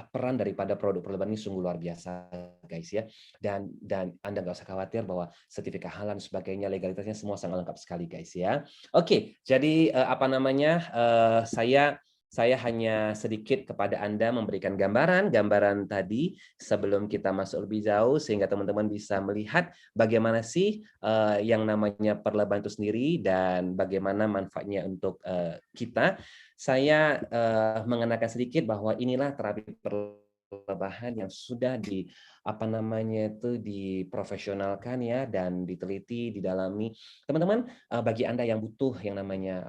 peran daripada produk perlebahan ini sungguh luar biasa, guys ya. Dan Anda nggak usah khawatir bahwa sertifikat halal dan sebagainya, legalitasnya semua sangat lengkap sekali, guys ya. Oke, jadi saya hanya sedikit kepada Anda memberikan gambaran tadi sebelum kita masuk lebih jauh sehingga teman-teman bisa melihat bagaimana sih yang namanya perlebahan itu sendiri dan bagaimana manfaatnya untuk kita. Saya mengenakan sedikit bahwa inilah terapi perlebahan yang sudah diprofesionalkan ya dan diteliti, didalami. Teman-teman, bagi Anda yang butuh yang namanya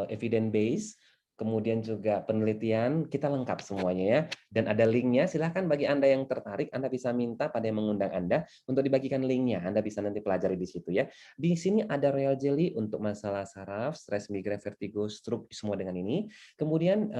evidence base, kemudian juga penelitian, kita lengkap semuanya ya. Dan ada linknya, silahkan bagi Anda yang tertarik, Anda bisa minta pada yang mengundang Anda untuk dibagikan linknya. Anda bisa nanti pelajari di situ ya. Di sini ada royal jelly untuk masalah saraf, stres, migrain, vertigo, stroke, semua dengan ini. Kemudian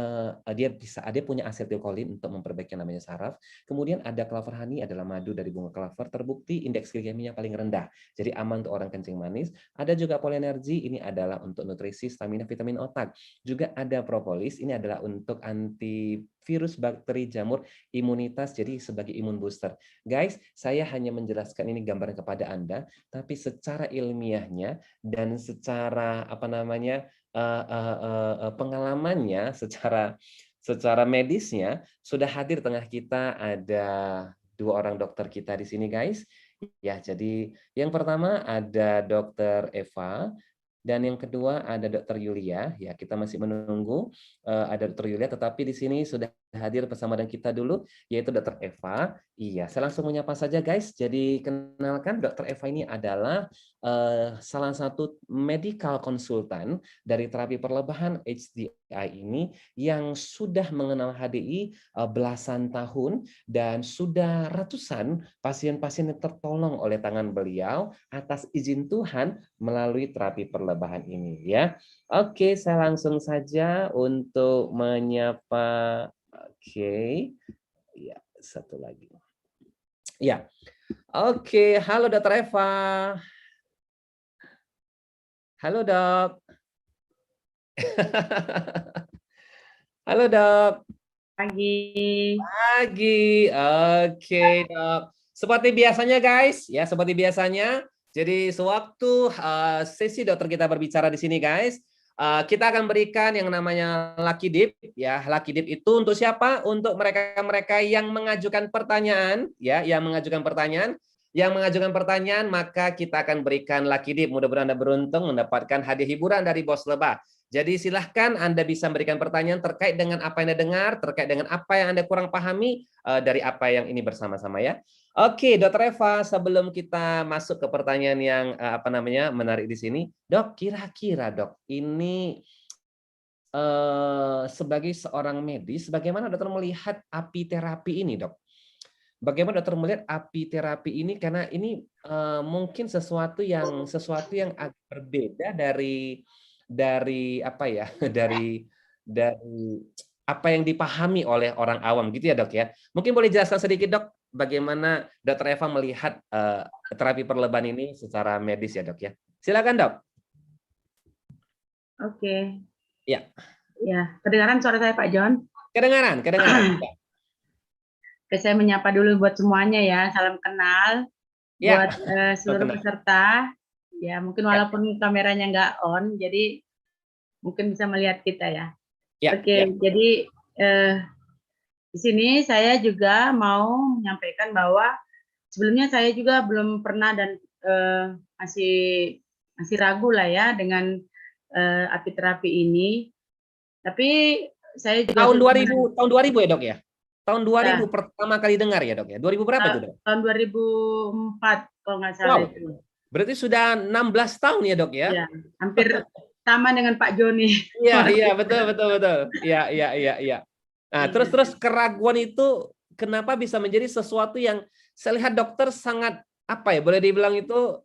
dia punya asetilkolin untuk memperbaiki yang namanya saraf. Kemudian ada clover honey, adalah madu dari bunga clover, terbukti indeks glikeminya paling rendah. Jadi aman untuk orang kencing manis. Ada juga polenergi, ini adalah untuk nutrisi, stamina, vitamin otak. Juga ada propolis, ini adalah untuk antivirus, bakteri, jamur, imunitas, jadi sebagai imun booster. Guys, saya hanya menjelaskan ini gambaran kepada Anda, tapi secara ilmiahnya dan secara pengalamannya, secara medisnya sudah hadir tengah kita ada 2 orang dokter kita di sini, guys. Ya, jadi yang pertama ada Dokter Eva dan yang kedua ada Dokter Yulia. Ya, kita masih menunggu ada Dokter Yulia, tetapi di sini sudah hadir bersama dengan kita dulu, yaitu Dokter Eva. Iya, saya langsung menyapa saja, guys. Jadi kenalkan, Dokter Eva ini adalah salah satu medical konsultan dari terapi perlebahan HDI ini yang sudah mengenal HDI belasan tahun dan sudah ratusan pasien-pasien yang tertolong oleh tangan beliau atas izin Tuhan melalui terapi perlebahan ini ya. Oke, saya langsung saja untuk menyapa. Oke. Ya, satu lagi. Ya. Oke, halo Dokter Eva. Halo, Dok. Halo, Dok. Pagi. Pagi. Oke, Dok. Seperti biasanya, guys, ya seperti biasanya. Jadi sewaktu sesi dokter kita berbicara di sini, guys, kita akan berikan yang namanya Lucky Dip, ya. Lucky Dip itu untuk siapa? Untuk mereka-mereka yang mengajukan pertanyaan, ya, yang mengajukan pertanyaan. Yang mengajukan pertanyaan, maka kita akan berikan Lucky Dip. Mudah-mudahan Anda beruntung mendapatkan hadiah hiburan dari Bos Lebah. Jadi silahkan Anda bisa memberikan pertanyaan terkait dengan apa yang Anda dengar, terkait dengan apa yang Anda kurang pahami dari apa yang ini bersama-sama ya. Oke, Dokter Eva, sebelum kita masuk ke pertanyaan yang menarik di sini, Dok, kira-kira Dok, ini sebagai seorang medis, bagaimana dokter melihat apiterapi ini, Dok? Bagaimana dokter melihat apiterapi ini karena ini mungkin sesuatu yang agak berbeda dari apa ya dari apa yang dipahami oleh orang awam gitu ya, Dok ya. Mungkin boleh jelaskan sedikit, Dok, bagaimana Dokter Eva melihat terapi perlebahan ini secara medis ya, Dok ya. Silakan, Dok. Oke. Ya. Ya, kedengaran suara saya, Pak John? Kedengaran. Ya. Oke, saya menyapa dulu buat semuanya ya. Salam kenal buat seluruh peserta. Ya, mungkin walaupun kameranya nggak on, jadi mungkin bisa melihat kita ya. Oke, jadi di sini saya juga mau menyampaikan bahwa sebelumnya saya juga belum pernah dan masih ragu lah ya dengan apiterapi ini. Tapi saya juga tahun 2000 ya, Dok ya? Tahun 2000 pertama kali dengar ya, Dok ya? 2000 berapa itu, Dok? Tahun 2004 kalau nggak salah itu. Berarti sudah 16 tahun ya, Dok ya? Iya, hampir sama dengan Pak Joni. Iya, betul. Iya. Nah, terus keraguan itu kenapa bisa menjadi sesuatu yang saya lihat dokter sangat boleh dibilang itu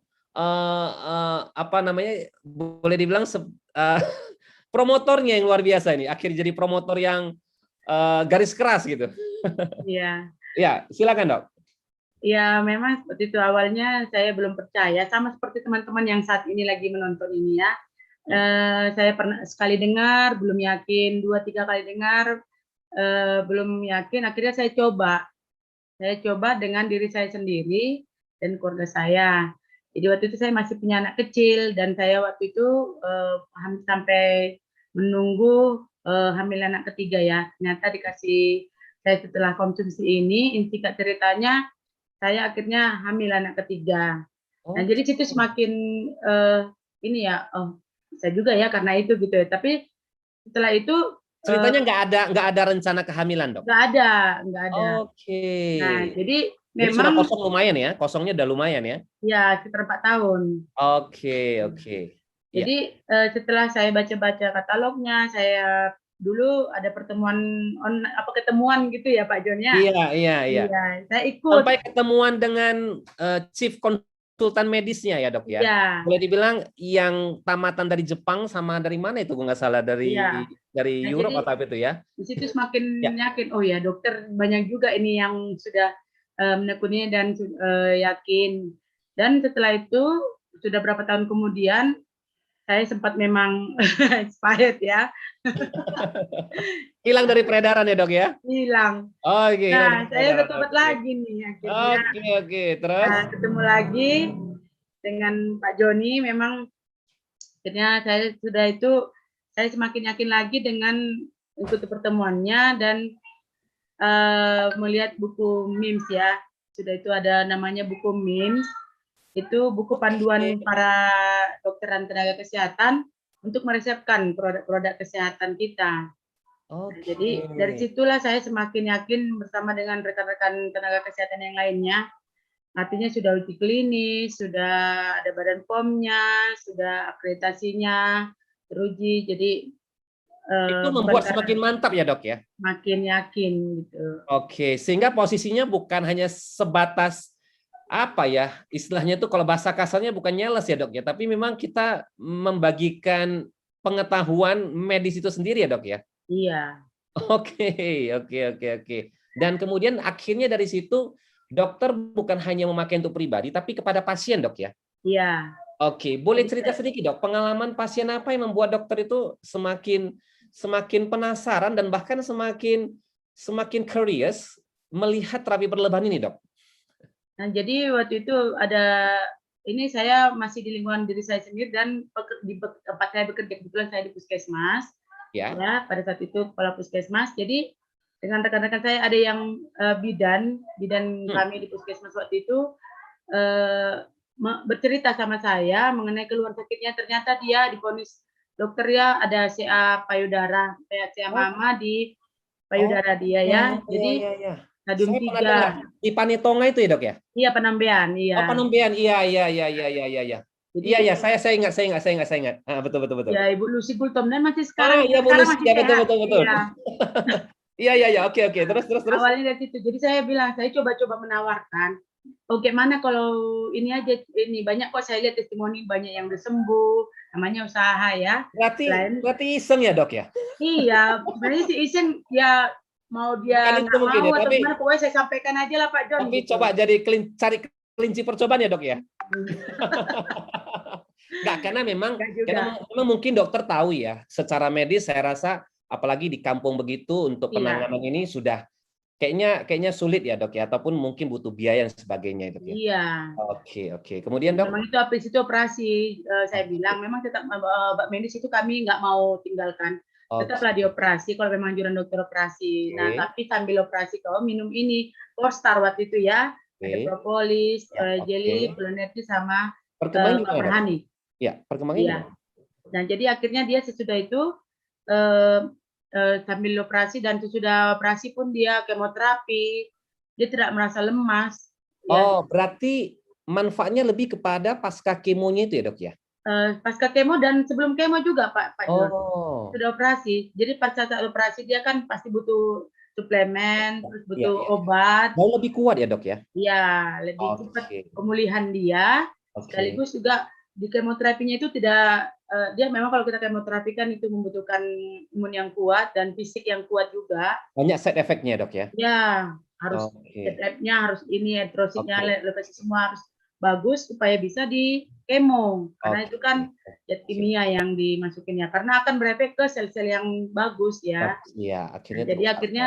boleh dibilang promotornya yang luar biasa ini. Akhirnya jadi promotor yang garis keras gitu. Iya. Ya, silakan, Dok. Ya, memang seperti itu awalnya saya belum percaya, sama seperti teman-teman yang saat ini lagi menonton ini ya. Saya pernah sekali dengar, belum yakin, 2-3 kali dengar, belum yakin, akhirnya saya coba. Saya coba dengan diri saya sendiri dan keluarga saya. Jadi waktu itu saya masih punya anak kecil dan saya waktu itu sampai menunggu hamil anak ketiga ya. Ternyata dikasih saya setelah konsumsi ini, singkat ceritanya saya akhirnya hamil anak ketiga. Nah, jadi Oke. situ semakin ini ya, oh bisa juga ya karena itu gitu ya. Tapi setelah itu Ceritanya nggak ada rencana kehamilan, Dok? nggak ada, nggak ada. Oke. Nah, jadi Jadi sudah memang kosong lumayan ya? Kosongnya udah lumayan ya? ya sekitar 4 tahun. Oke, oke. Ya. Jadi setelah saya baca-baca katalognya, saya dulu ada pertemuan ketemuan gitu ya Pak Jon ya. Iya, iya, iya. Iya, saya ikut. Sampai ketemuan dengan chief konsultan medisnya ya, Dok ya? Iya, Boleh dibilang yang tamatan dari Jepang sama dari mana itu, kalau nggak salah iya. dari Nah, Europe jadi atau apa itu ya? di situ semakin Ya. yakin, oh ya dokter banyak juga ini yang sudah menekuninya dan yakin. Dan setelah itu sudah berapa tahun kemudian saya sempat memang expired ya, Hilang dari peredaran ya, Dok ya? hilang. Oke, hilang dari Nah, saya peredaran. bertobat Oke. lagi nih akhirnya. Oke, oke. Terus? Ketemu lagi dengan Pak Joni, memang akhirnya saya semakin yakin lagi dengan ikuti pertemuannya dan melihat buku MIMS ya. Sudah itu ada namanya buku MIMS. Itu buku panduan para dokter dan tenaga kesehatan untuk meresepkan produk-produk kesehatan kita. Nah, Oke. jadi dari situlah saya semakin yakin bersama dengan rekan-rekan tenaga kesehatan yang lainnya. Artinya sudah uji klinis, sudah ada badan POM-nya, sudah akreditasinya teruji. Jadi Itu bukan membuat karena semakin mantap ya, Dok ya? makin yakin gitu. Oke, sehingga posisinya bukan hanya sebatas apa ya, istilahnya itu kalau bahasa kasarnya bukan nyales ya, Dok ya, tapi memang kita membagikan pengetahuan medis itu sendiri ya, Dok ya. Iya, Oke, oke, oke, oke. Dan kemudian akhirnya dari situ dokter bukan hanya memakai untuk pribadi, tapi kepada pasien, Dok ya. iya. Oke, boleh cerita sedikit, Dok, pengalaman pasien apa yang membuat dokter itu semakin semakin penasaran dan bahkan semakin curious melihat terapi berlebihan ini, Dok? Nah, jadi waktu itu ini saya masih di lingkungan diri saya sendiri dan di tempat saya bekerja, kebetulan saya di puskesmas, Ya. ya pada saat itu kepala puskesmas. Jadi dengan rekan-rekan saya ada yang bidan kami di puskesmas waktu itu bercerita sama saya mengenai keluhan sakitnya. Ternyata dia divonis dokter ya ada CA payudara, CA Oh, mama di oh, payudara dia ya, ya. ya, Jadi ya, ya. stadium Saya pernah dengar 3. di Panetonga itu ya, Dok ya? Iya penambean, Oh, iya. Panombean. Iya, iya, iya, iya, iya, iya, iya. Iya, Jadi iya, saya ingat. Ah, betul, betul, betul. ya Ibu Lucy Gultom dan masih Ah, sekarang iya, Bu sekarang Lucy. masih Ya, betul, sehat. betul, betul. Iya. Iya, iya, iya. Oke, oke. Terus, terus, terus. Awalnya dari situ. Jadi saya bilang, saya coba-coba menawarkan, oh gimana kalau ini aja, ini banyak kok saya lihat testimoni banyak yang udah sembuh, namanya usaha ya. Berarti, Selain berarti iseng ya, Dok ya? iya, sebenarnya si Isen ya mau Bukan dia itu nggak mungkin mau ya, atau tapi gimana, pokoknya saya sampaikan aja lah Pak John tapi gitu. coba jadi cari kelinci percobaan ya, Dok ya? Enggak, karena Enggak juga. memang mungkin dokter tahu ya, secara medis saya rasa apalagi di kampung begitu untuk Iya, penanganan ini sudah kayaknya sulit ya, Dok ya, ataupun mungkin butuh biaya dan sebagainya, Dok ya. iya. Oke, oke. Kemudian, Dok? Memang itu habis itu operasi, saya bilang memang tetap Mbak medis itu kami nggak mau tinggalkan. Oke, Tetaplah dioperasi kalau memang anjuran dokter operasi. Nah, oke, tapi sambil operasi kau minum ini, Forstar waktu itu ya, ada oke. propolis, Ya, jelly, oke. Pronerti sama Perkembangan gimana, Paper Dok? Honey. Ya, perkembangannya Iya. gimana? Dan jadi akhirnya dia sesudah itu eh, sambil operasi dan sesudah operasi pun dia kemoterapi. Dia tidak merasa lemas. Ya, Oh, berarti manfaatnya lebih kepada pasca kemonya itu ya, Dok ya? pasca kemo dan sebelum kemo juga Pak John. Oh. Sudah operasi. Jadi pas saat operasi dia kan pasti butuh suplemen, terus Iya, butuh iya, iya. obat. Jauh lebih kuat ya, Dok ya? Iya, lebih cepat Oke, pemulihan dia. oke. Sekaligus juga di kemoterapinya itu tidak dia memang kalau kita kemoterapi kan itu membutuhkan imun yang kuat dan fisik yang kuat juga. Banyak side effect-nya, Dok ya? Ya, harus Oke, ZF-nya harus ini, eritrositnya, oke. leukositnya semua harus bagus supaya bisa di kemo, karena itu kan Oke. zat kimia yang dimasukinnya, karena akan berefek ke sel-sel yang bagus ya. Bagus, iya, Nah, akhirnya jadi terusak ya. akhirnya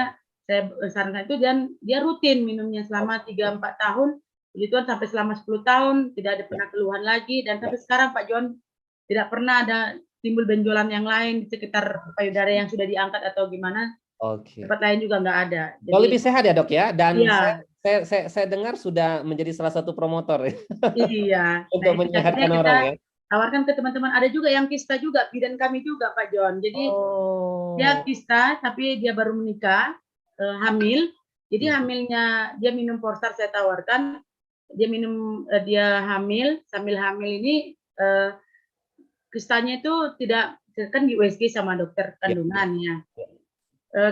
saya sarankan itu, dan dia rutin minumnya selama Oke. 3-4 tahun, puji Tuhan sampai selama 10 tahun tidak ada Ya, pernah keluhan lagi, dan ya. sampai sekarang Pak John tidak pernah ada timbul benjolan yang lain di sekitar payudara yang sudah diangkat atau gimana, Oke. tempat lain juga nggak ada. Jauh Jadi lebih sehat ya, Dok ya. Dan iya, saya dengar sudah menjadi salah satu promotor ya, iya. Nah untuk itu akhirnya menyehatkan kita orang ya. tawarkan ke teman-teman, ada juga yang kista juga, bidan kami juga Pak John. Jadi dia Oh, kista, tapi dia baru menikah, hamil. Jadi iya. hamilnya dia minum Forsar, saya tawarkan. Dia minum, dia hamil, sambil hamil ini kistanya itu tidak, kan di USG sama dokter Iya, iya, kandungan ya. iya.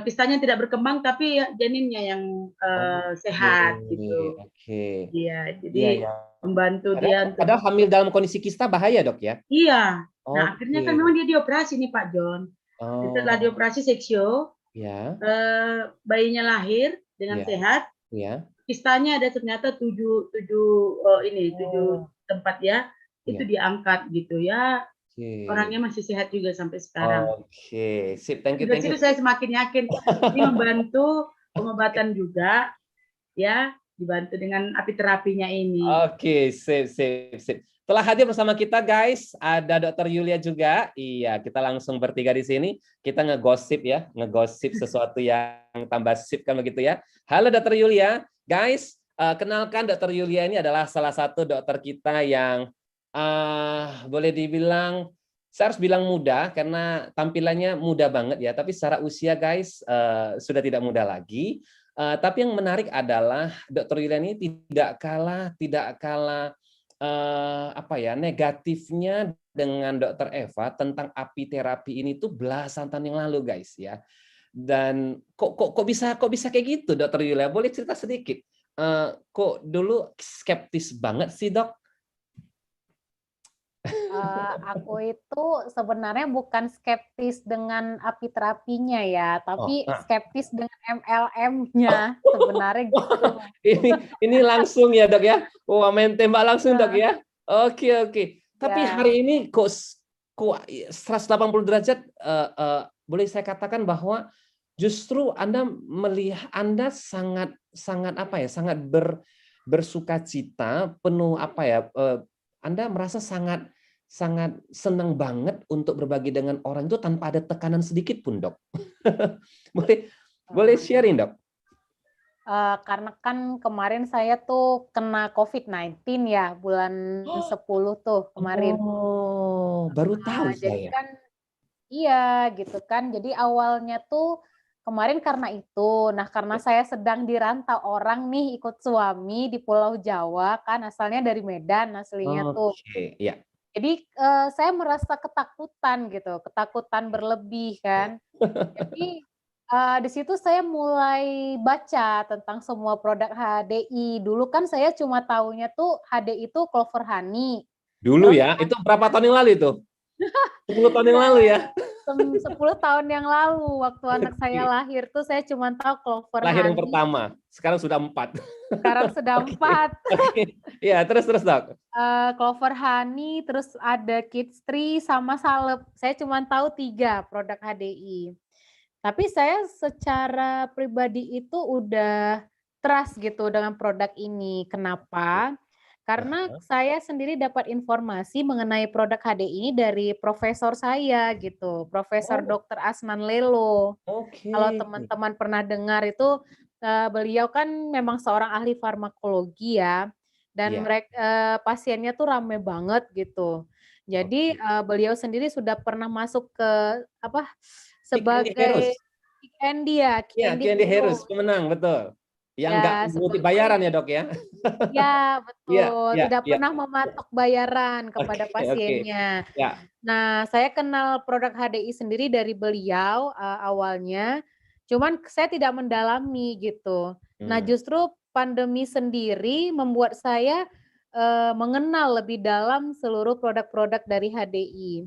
Kistanya tidak berkembang, tapi ya janinnya yang Oke, sehat gitu. oke. Iya, Iya, jadi ya. membantu Padahal, dia untuk padahal hamil dalam kondisi kista bahaya, Dok ya. iya. Nah akhirnya kan Oke. memang dia dioperasi nih Pak John. Setelah Oh, dioperasi seksio, ya, bayinya lahir dengan ya, sehat. ya. Kistanya ada ternyata tujuh tujuh tujuh Oh, tempat ya, itu ya. diangkat gitu ya, Oke. orangnya masih sehat juga sampai sekarang. Oke, sip. Thank you, Dari thank you. situ saya semakin yakin ini membantu pengobatan juga ya, dibantu dengan api terapinya ini. Oke, sip, sip, sip. Telah hadir bersama kita, guys, ada Dokter Yulia juga. Iya, kita langsung bertiga di sini. Kita ngegosip ya, ngegosip sesuatu yang tambah sip kan begitu ya. Halo Dokter Yulia, guys. Kenalkan Dokter Yulia ini adalah salah satu dokter kita yang boleh dibilang, saya harus bilang muda karena tampilannya muda banget ya. Tapi secara usia, guys, sudah tidak muda lagi. Tapi yang menarik adalah Dokter Yulian ini tidak kalah apa ya, negatifnya dengan Dokter Eva tentang api terapi ini tuh belasan tahun yang lalu, guys ya. Dan kok bisa kayak gitu, Dokter Yulia? Boleh cerita sedikit? Kok dulu skeptis banget sih, Dok? Aku itu sebenarnya bukan skeptis dengan api terapinya ya, Oh, tapi skeptis dengan MLM-nya sebenarnya gitu. ini langsung ya, Dok ya? Wah, main tembak langsung, Dok Nah, ya? Oke, oke. Tapi ya, hari ini kok 180 derajat, boleh saya katakan bahwa justru Anda melihat, Anda sangat sangat apa ya, sangat bersukacita, penuh apa ya, Anda merasa sangat sangat senang banget untuk berbagi dengan orang itu tanpa ada tekanan sedikit pun, Dok. Boleh boleh eh, sharing, Dok? karena kan kemarin saya tuh kena COVID-19 ya, bulan 10 tuh kemarin. Oh, baru tahu Jadi saya. kan iya gitu kan. Jadi awalnya tuh kemarin karena itu. Nah, karena saya sedang dirantau orang nih ikut suami di Pulau Jawa kan, asalnya dari Medan aslinya tuh. Oke, ya. Jadi saya merasa ketakutan gitu, ketakutan berlebih kan. Jadi di situ saya mulai baca tentang semua produk HDI. Dulu kan saya cuma taunya tuh HDI itu Clover Honey. Dulu Terus ya, itu berapa tahun yang lalu itu? 10 tahun yang lalu ya? 10 tahun yang lalu waktu anak saya Oke. lahir tuh saya cuma tahu Clover Lahir yang Honey, pertama, sekarang sudah 4. sekarang sudah Oke, 4. oke. Iya, terus, Dok? Clover Honey, terus ada Kids Tree sama Salep. Saya cuma tahu 3 produk HDI. Tapi saya secara pribadi itu udah trust gitu dengan produk ini. Kenapa? Karena Heeh. saya sendiri dapat informasi mengenai produk HDI ini dari profesor saya gitu, Profesor Oh, Dr. Asnan Lelo. Kalau oke. teman-teman pernah dengar itu, beliau kan memang seorang ahli farmakologi ya, dan Iya, pasiennya tuh rame banget gitu. Jadi, oke. beliau sendiri sudah pernah masuk ke apa, Kick Andy sebagai Harris. Kick Iya, Andy Kick Andy Harris, Hero. pemenang, betul. Yang nggak Ya memungut sebagai bayaran ya, Dok ya? ya Iya, betul, iya, tidak iya. pernah mematok bayaran Oke, kepada oke. pasiennya. Ya. Nah, saya kenal produk HDI sendiri dari beliau, awalnya, cuman saya tidak mendalami gitu. Nah, Hmm. justru pandemi sendiri membuat saya, mengenal lebih dalam seluruh produk-produk dari HDI.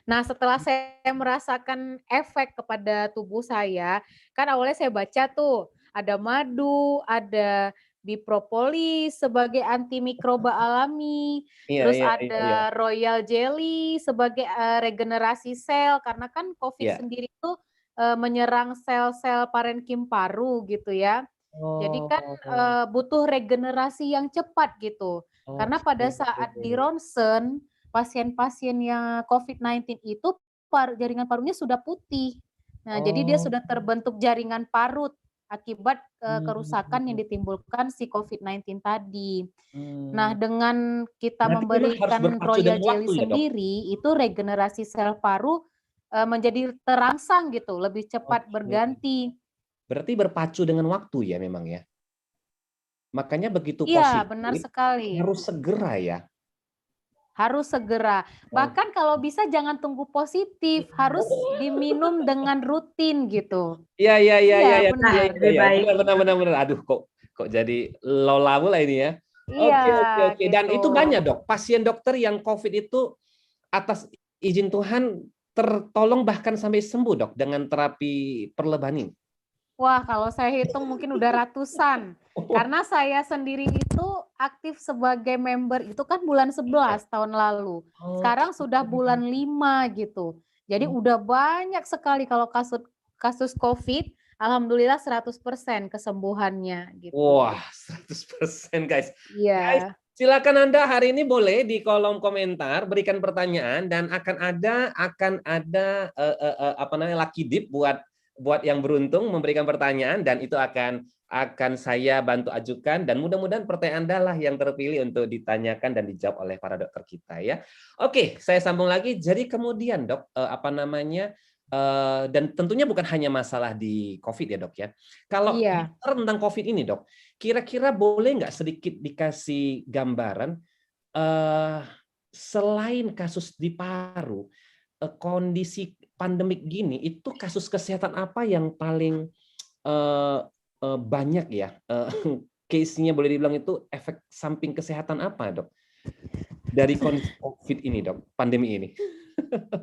Nah, setelah saya merasakan efek kepada tubuh saya, kan awalnya saya baca tuh, ada madu, ada bipropolis sebagai antimikroba alami, terus ada royal jelly sebagai regenerasi sel, karena kan COVID sendiri itu menyerang sel-sel parenkim paru gitu ya. Jadi kan butuh regenerasi yang cepat gitu. Karena pada saat di ronsen, pasien-pasien yang COVID-19 itu jaringan parunya sudah putih. Nah, jadi dia sudah terbentuk jaringan parut akibat kerusakan yang ditimbulkan si COVID-19 tadi. Nah, dengan kita memberikan royal jelly sendiri, itu regenerasi sel paru menjadi terangsang gitu, lebih cepat berganti. Berarti berpacu dengan waktu ya memang ya? Makanya begitu Iya, positif, benar sekali. harus segera ya? Harus segera. Bahkan kalau bisa jangan tunggu positif, harus diminum dengan rutin gitu. Iya, benar. Aduh, kok jadi lola mula ini ya. Oke. Gitu. Dan itu banyak dok, pasien dokter yang COVID itu atas izin Tuhan tertolong bahkan sampai sembuh dok dengan terapi perlebahan ini. Wah, kalau saya hitung mungkin udah ratusan. Karena saya sendiri itu aktif sebagai member itu kan bulan 11 tahun lalu. Sekarang sudah bulan 5 gitu. Jadi udah banyak sekali kalau kasus COVID, alhamdulillah 100% kesembuhannya gitu. Wah, 100% guys. Iya. Guys, silakan Anda hari ini boleh di kolom komentar berikan pertanyaan dan akan ada lucky dip buat yang beruntung memberikan pertanyaan dan itu akan saya bantu ajukan dan mudah-mudahan pertanyaan Anda lah yang terpilih untuk ditanyakan dan dijawab oleh para dokter kita ya. Oke, saya sambung lagi. Jadi kemudian dok, dan tentunya bukan hanya masalah di COVID ya dok ya. Kalau tentang COVID ini dok, kira-kira boleh nggak sedikit dikasih gambaran selain kasus di paru, kondisi pandemik gini itu kasus kesehatan apa yang paling banyak ya case-nya boleh dibilang itu efek samping kesehatan apa dok dari kondisi COVID ini dok, pandemi ini?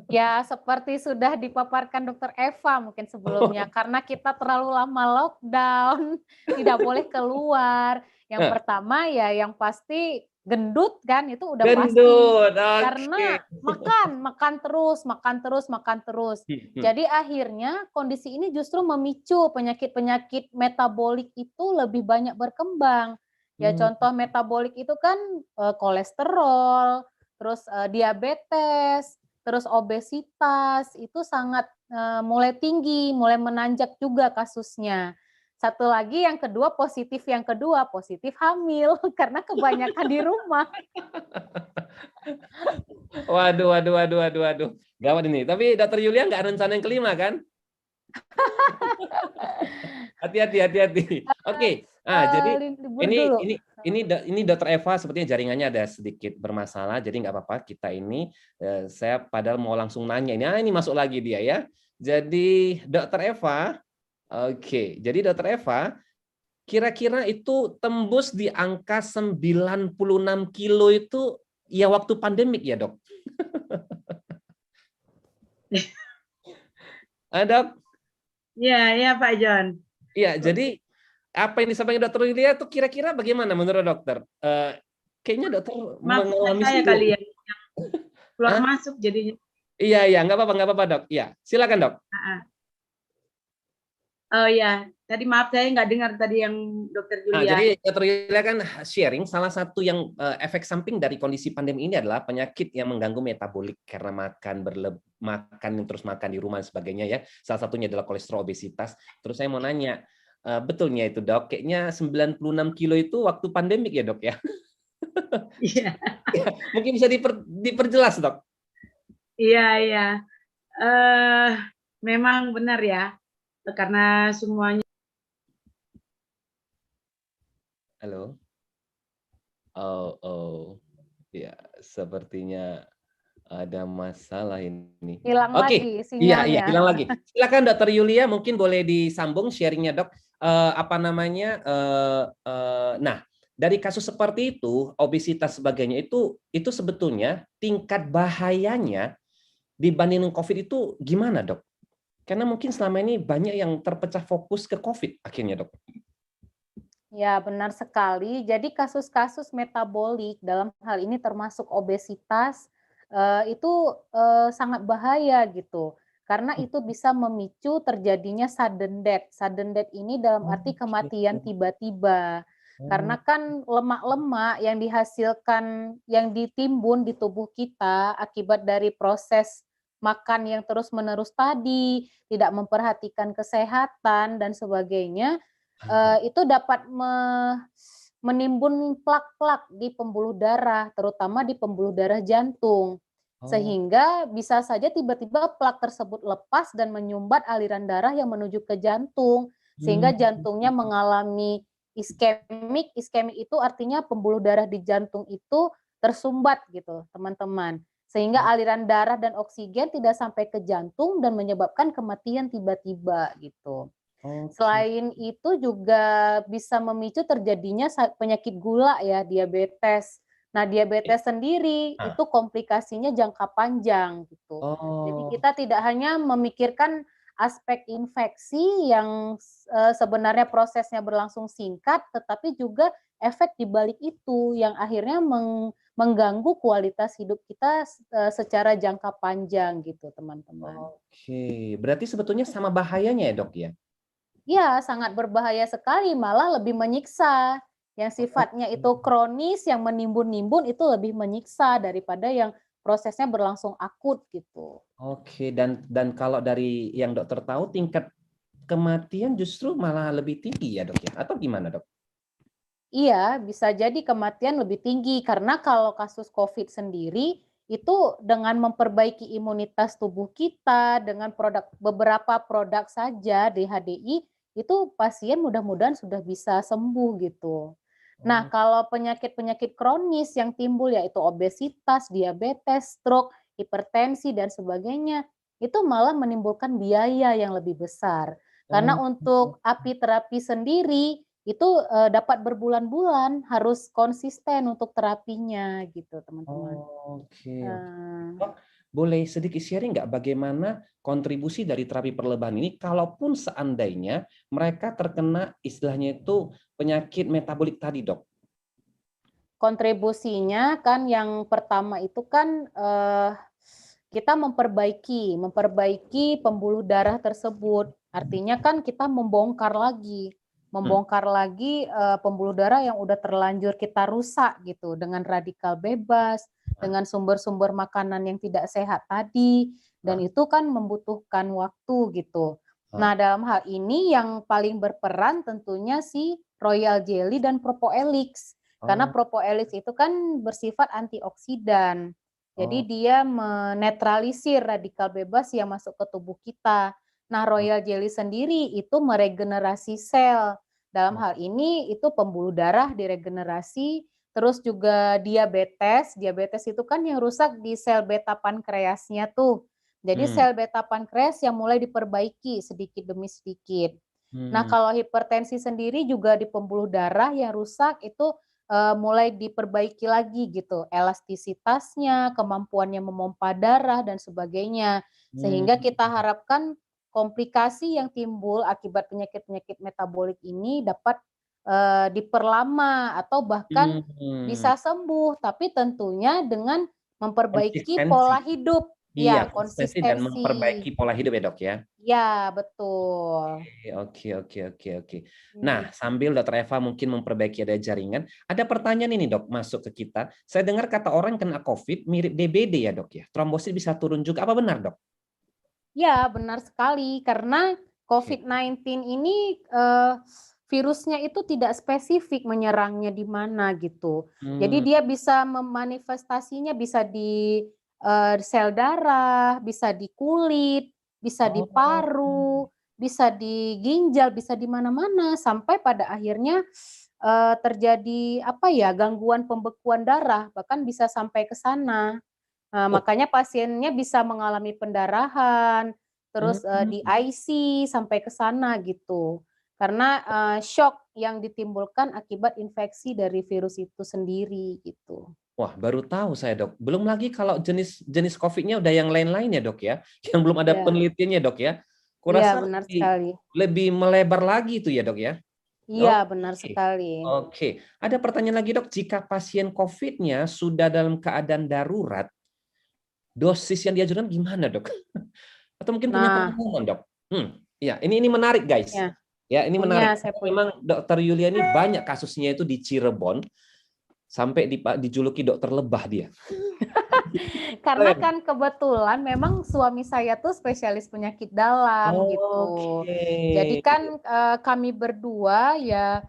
Ya seperti sudah dipaparkan Dokter Eva mungkin sebelumnya, karena kita terlalu lama lockdown, tidak boleh keluar. Yang pertama ya yang pasti gendut kan, itu udah pasti. Karena makan terus. Jadi akhirnya kondisi ini justru memicu penyakit-penyakit metabolik itu lebih banyak berkembang. Ya contoh metabolik itu kan kolesterol, terus diabetes, terus obesitas, itu sangat mulai tinggi, mulai menanjak juga kasusnya. Satu lagi yang kedua, positif hamil karena kebanyakan di rumah. Waduh. Gawat ini. Tapi Dokter Yulia nggak rencana yang kelima kan? Hati-hati. Oke. Jadi ini Dokter Eva sepertinya jaringannya ada sedikit bermasalah, jadi nggak apa-apa. Kita ini saya padahal mau langsung nanya ini masuk lagi dia ya. Jadi Dokter Eva. Oke, jadi Dokter Eva, kira-kira itu tembus di angka 96 kilo itu ya waktu pandemik ya dok? Dok? Iya Pak John. Iya, jadi apa yang disampaikan Dokter Yulia itu kira-kira bagaimana menurut dokter? Kayaknya dokter mengalami saya kali yang keluar masuk jadinya. Iya, nggak apa-apa dok. Iya, silakan dok. Oh ya, tadi maaf saya nggak dengar tadi yang Dokter Yulia. Jadi Dokter Yulia kan sharing salah satu yang efek samping dari kondisi pandemi ini adalah penyakit yang mengganggu metabolik karena makan terus makan di rumah dan sebagainya ya. Salah satunya adalah kolesterol, obesitas. Terus saya mau nanya, betulnya itu dok, kayaknya 96 kilo itu waktu pandemik ya dok ya? Iya. Mungkin bisa diperjelas dok. Iya. Memang benar ya. Karena semuanya. Halo. Oh. Ya, sepertinya ada masalah ini. Hilang lagi sinyalnya. Iya, hilang lagi. Silakan Dokter Yulia, mungkin boleh disambung sharingnya dok. Nah, dari kasus seperti itu, obesitas sebagainya itu sebetulnya tingkat bahayanya dibanding COVID itu gimana dok? Karena mungkin selama ini banyak yang terpecah fokus ke COVID akhirnya dok. Ya, benar sekali. Jadi kasus-kasus metabolik dalam hal ini termasuk obesitas, itu, sangat bahaya gitu. Karena itu bisa memicu terjadinya sudden death. Sudden death ini dalam arti Oke. kematian tiba-tiba. Karena Oh, kan lemak-lemak yang dihasilkan, yang ditimbun di tubuh kita akibat dari proses makan yang terus-menerus tadi, tidak memperhatikan kesehatan dan sebagainya, itu dapat menimbun plak-plak di pembuluh darah, terutama di pembuluh darah jantung. oh, Sehingga bisa saja tiba-tiba plak tersebut lepas dan menyumbat aliran darah yang menuju ke jantung, sehingga hmm. jantungnya mengalami iskemik. Iskemik itu artinya pembuluh darah di jantung itu tersumbat gitu, teman-teman. Sehingga aliran darah dan oksigen tidak sampai ke jantung dan menyebabkan kematian tiba-tiba gitu. Oke. Selain itu juga bisa memicu terjadinya penyakit gula ya, diabetes. Nah, diabetes sendiri Nah, itu komplikasinya jangka panjang gitu. Jadi oh, kita tidak hanya memikirkan aspek infeksi yang sebenarnya prosesnya berlangsung singkat, tetapi juga efek di balik itu yang akhirnya mengganggu kualitas hidup kita secara jangka panjang gitu, teman-teman. oke. Berarti sebetulnya sama bahayanya ya, Dok ya? Ya, sangat berbahaya sekali, malah lebih menyiksa. Yang sifatnya itu kronis, yang menimbun-nimbun itu lebih menyiksa daripada yang prosesnya berlangsung akut gitu. Oke, dan kalau dari yang dokter tahu tingkat kematian justru malah lebih tinggi ya, Dok ya? Atau gimana, Dok? Iya, bisa jadi kematian lebih tinggi karena kalau kasus COVID sendiri itu dengan memperbaiki imunitas tubuh kita dengan beberapa produk saja DHDI itu pasien mudah-mudahan sudah bisa sembuh gitu. Nah, Oh, kalau penyakit-penyakit kronis yang timbul yaitu obesitas, diabetes, stroke, hipertensi dan sebagainya itu malah menimbulkan biaya yang lebih besar. Karena oh, untuk API terapi sendiri itu, dapat berbulan-bulan, harus konsisten untuk terapinya gitu, teman-teman. oke, oke. Eee, Dok, boleh sedikit sharing nggak bagaimana kontribusi dari terapi perlebahan ini kalaupun seandainya mereka terkena istilahnya itu penyakit metabolik tadi, Dok? kontribusinya kan yang pertama itu kan, kita memperbaiki pembuluh darah tersebut. Artinya kan kita Hmm. membongkar lagi, pembuluh darah yang udah terlanjur kita rusak gitu, dengan radikal bebas, Ah, dengan sumber-sumber makanan yang tidak sehat tadi, dan ah, itu kan membutuhkan waktu gitu. ah. Nah, dalam hal ini yang paling berperan tentunya si Royal Jelly dan Propoelix. Karena Oh, Propoelix itu kan bersifat antioksidan. Jadi oh, dia menetralisir radikal bebas yang masuk ke tubuh kita. Nah, oh, Royal Jelly sendiri itu meregenerasi sel. Dalam oh, hal ini itu pembuluh darah diregenerasi, terus juga diabetes. Diabetes itu kan yang rusak di sel beta pankreasnya tuh. Jadi hmm, sel beta pankreas yang mulai diperbaiki sedikit demi sedikit. Nah, hmm, kalau hipertensi sendiri juga di pembuluh darah yang rusak itu mulai diperbaiki lagi gitu, elastisitasnya, kemampuannya memompa darah dan sebagainya. Sehingga hmm, kita harapkan komplikasi yang timbul akibat penyakit-penyakit metabolik ini dapat, diperlama atau bahkan hmm. bisa sembuh, tapi tentunya dengan memperbaiki Konsistensi. pola hidup. Iya, Ya, konsistensi dan konsistensi. memperbaiki pola hidup ya, Dok ya? Ya, betul. Oke, oke, oke, oke. Nah, Gitu. sambil Dokter Eva mungkin memperbaiki ada jaringan, ada pertanyaan ini Dok masuk ke kita. Saya dengar kata orang kena COVID mirip DBD ya Dok ya? Trombosit bisa turun juga, apa benar Dok? Ya, benar sekali karena Oke. COVID-19 ini, virusnya itu tidak spesifik menyerangnya di mana gitu. Jadi Hmm. dia bisa memanifestasinya bisa di, sel darah, bisa di kulit, bisa di Oh. paru, bisa di ginjal, bisa di mana-mana sampai pada akhirnya, terjadi apa ya, gangguan pembekuan darah, bahkan bisa sampai ke sana. Oh. Makanya pasiennya bisa mengalami pendarahan, terus, di Hmm. IC sampai ke sana gitu. Karena, syok yang ditimbulkan akibat infeksi dari virus itu sendiri gitu. Wah, baru tahu saya Dok. Belum lagi kalau jenis COVID-nya udah yang lain-lain ya Dok ya, yang belum ada Ya, penelitiannya Dok ya. iya Kurasa benar lebih sekali. lebih melebar lagi itu ya Dok ya? Iya, benar Oke. sekali. Oke. Ada pertanyaan lagi, Dok. Jika pasien COVID-nya sudah dalam keadaan darurat, dosis yang diajukan gimana, Dok? Atau mungkin punya Nah, pengalaman, Dok? Ya, ini menarik, guys. ya, Ya, ini menarik. saya punya. Memang Dokter Yulia ini banyak kasusnya itu di Cirebon sampai dijuluki dokter lebah dia. Karena kan kebetulan memang suami saya tuh spesialis penyakit dalam gitu. Oke. Jadi kan kami berdua ya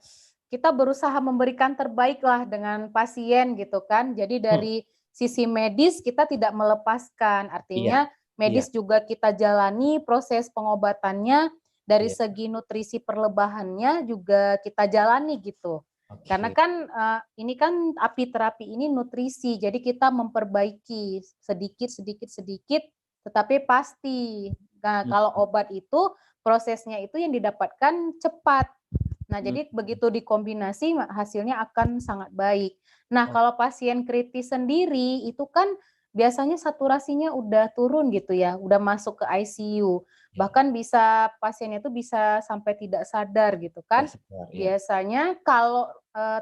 kita berusaha memberikan terbaik lah dengan pasien gitu kan. Jadi dari sisi medis kita tidak melepaskan. Iya, Artinya iya, medis juga kita jalani proses pengobatannya, dari iya. segi nutrisi perlebahannya juga kita jalani gitu. Karena Oke. kan ini kan apiterapi ini nutrisi, jadi kita memperbaiki sedikit, tetapi pasti. Nah, kalau obat itu prosesnya itu yang didapatkan cepat. Nah, jadi begitu dikombinasi hasilnya akan sangat baik. Nah, kalau pasien kritis sendiri itu kan biasanya saturasinya udah turun gitu ya, udah masuk ke ICU. Bahkan bisa pasiennya itu bisa sampai tidak sadar gitu kan. Ya. Biasanya kalau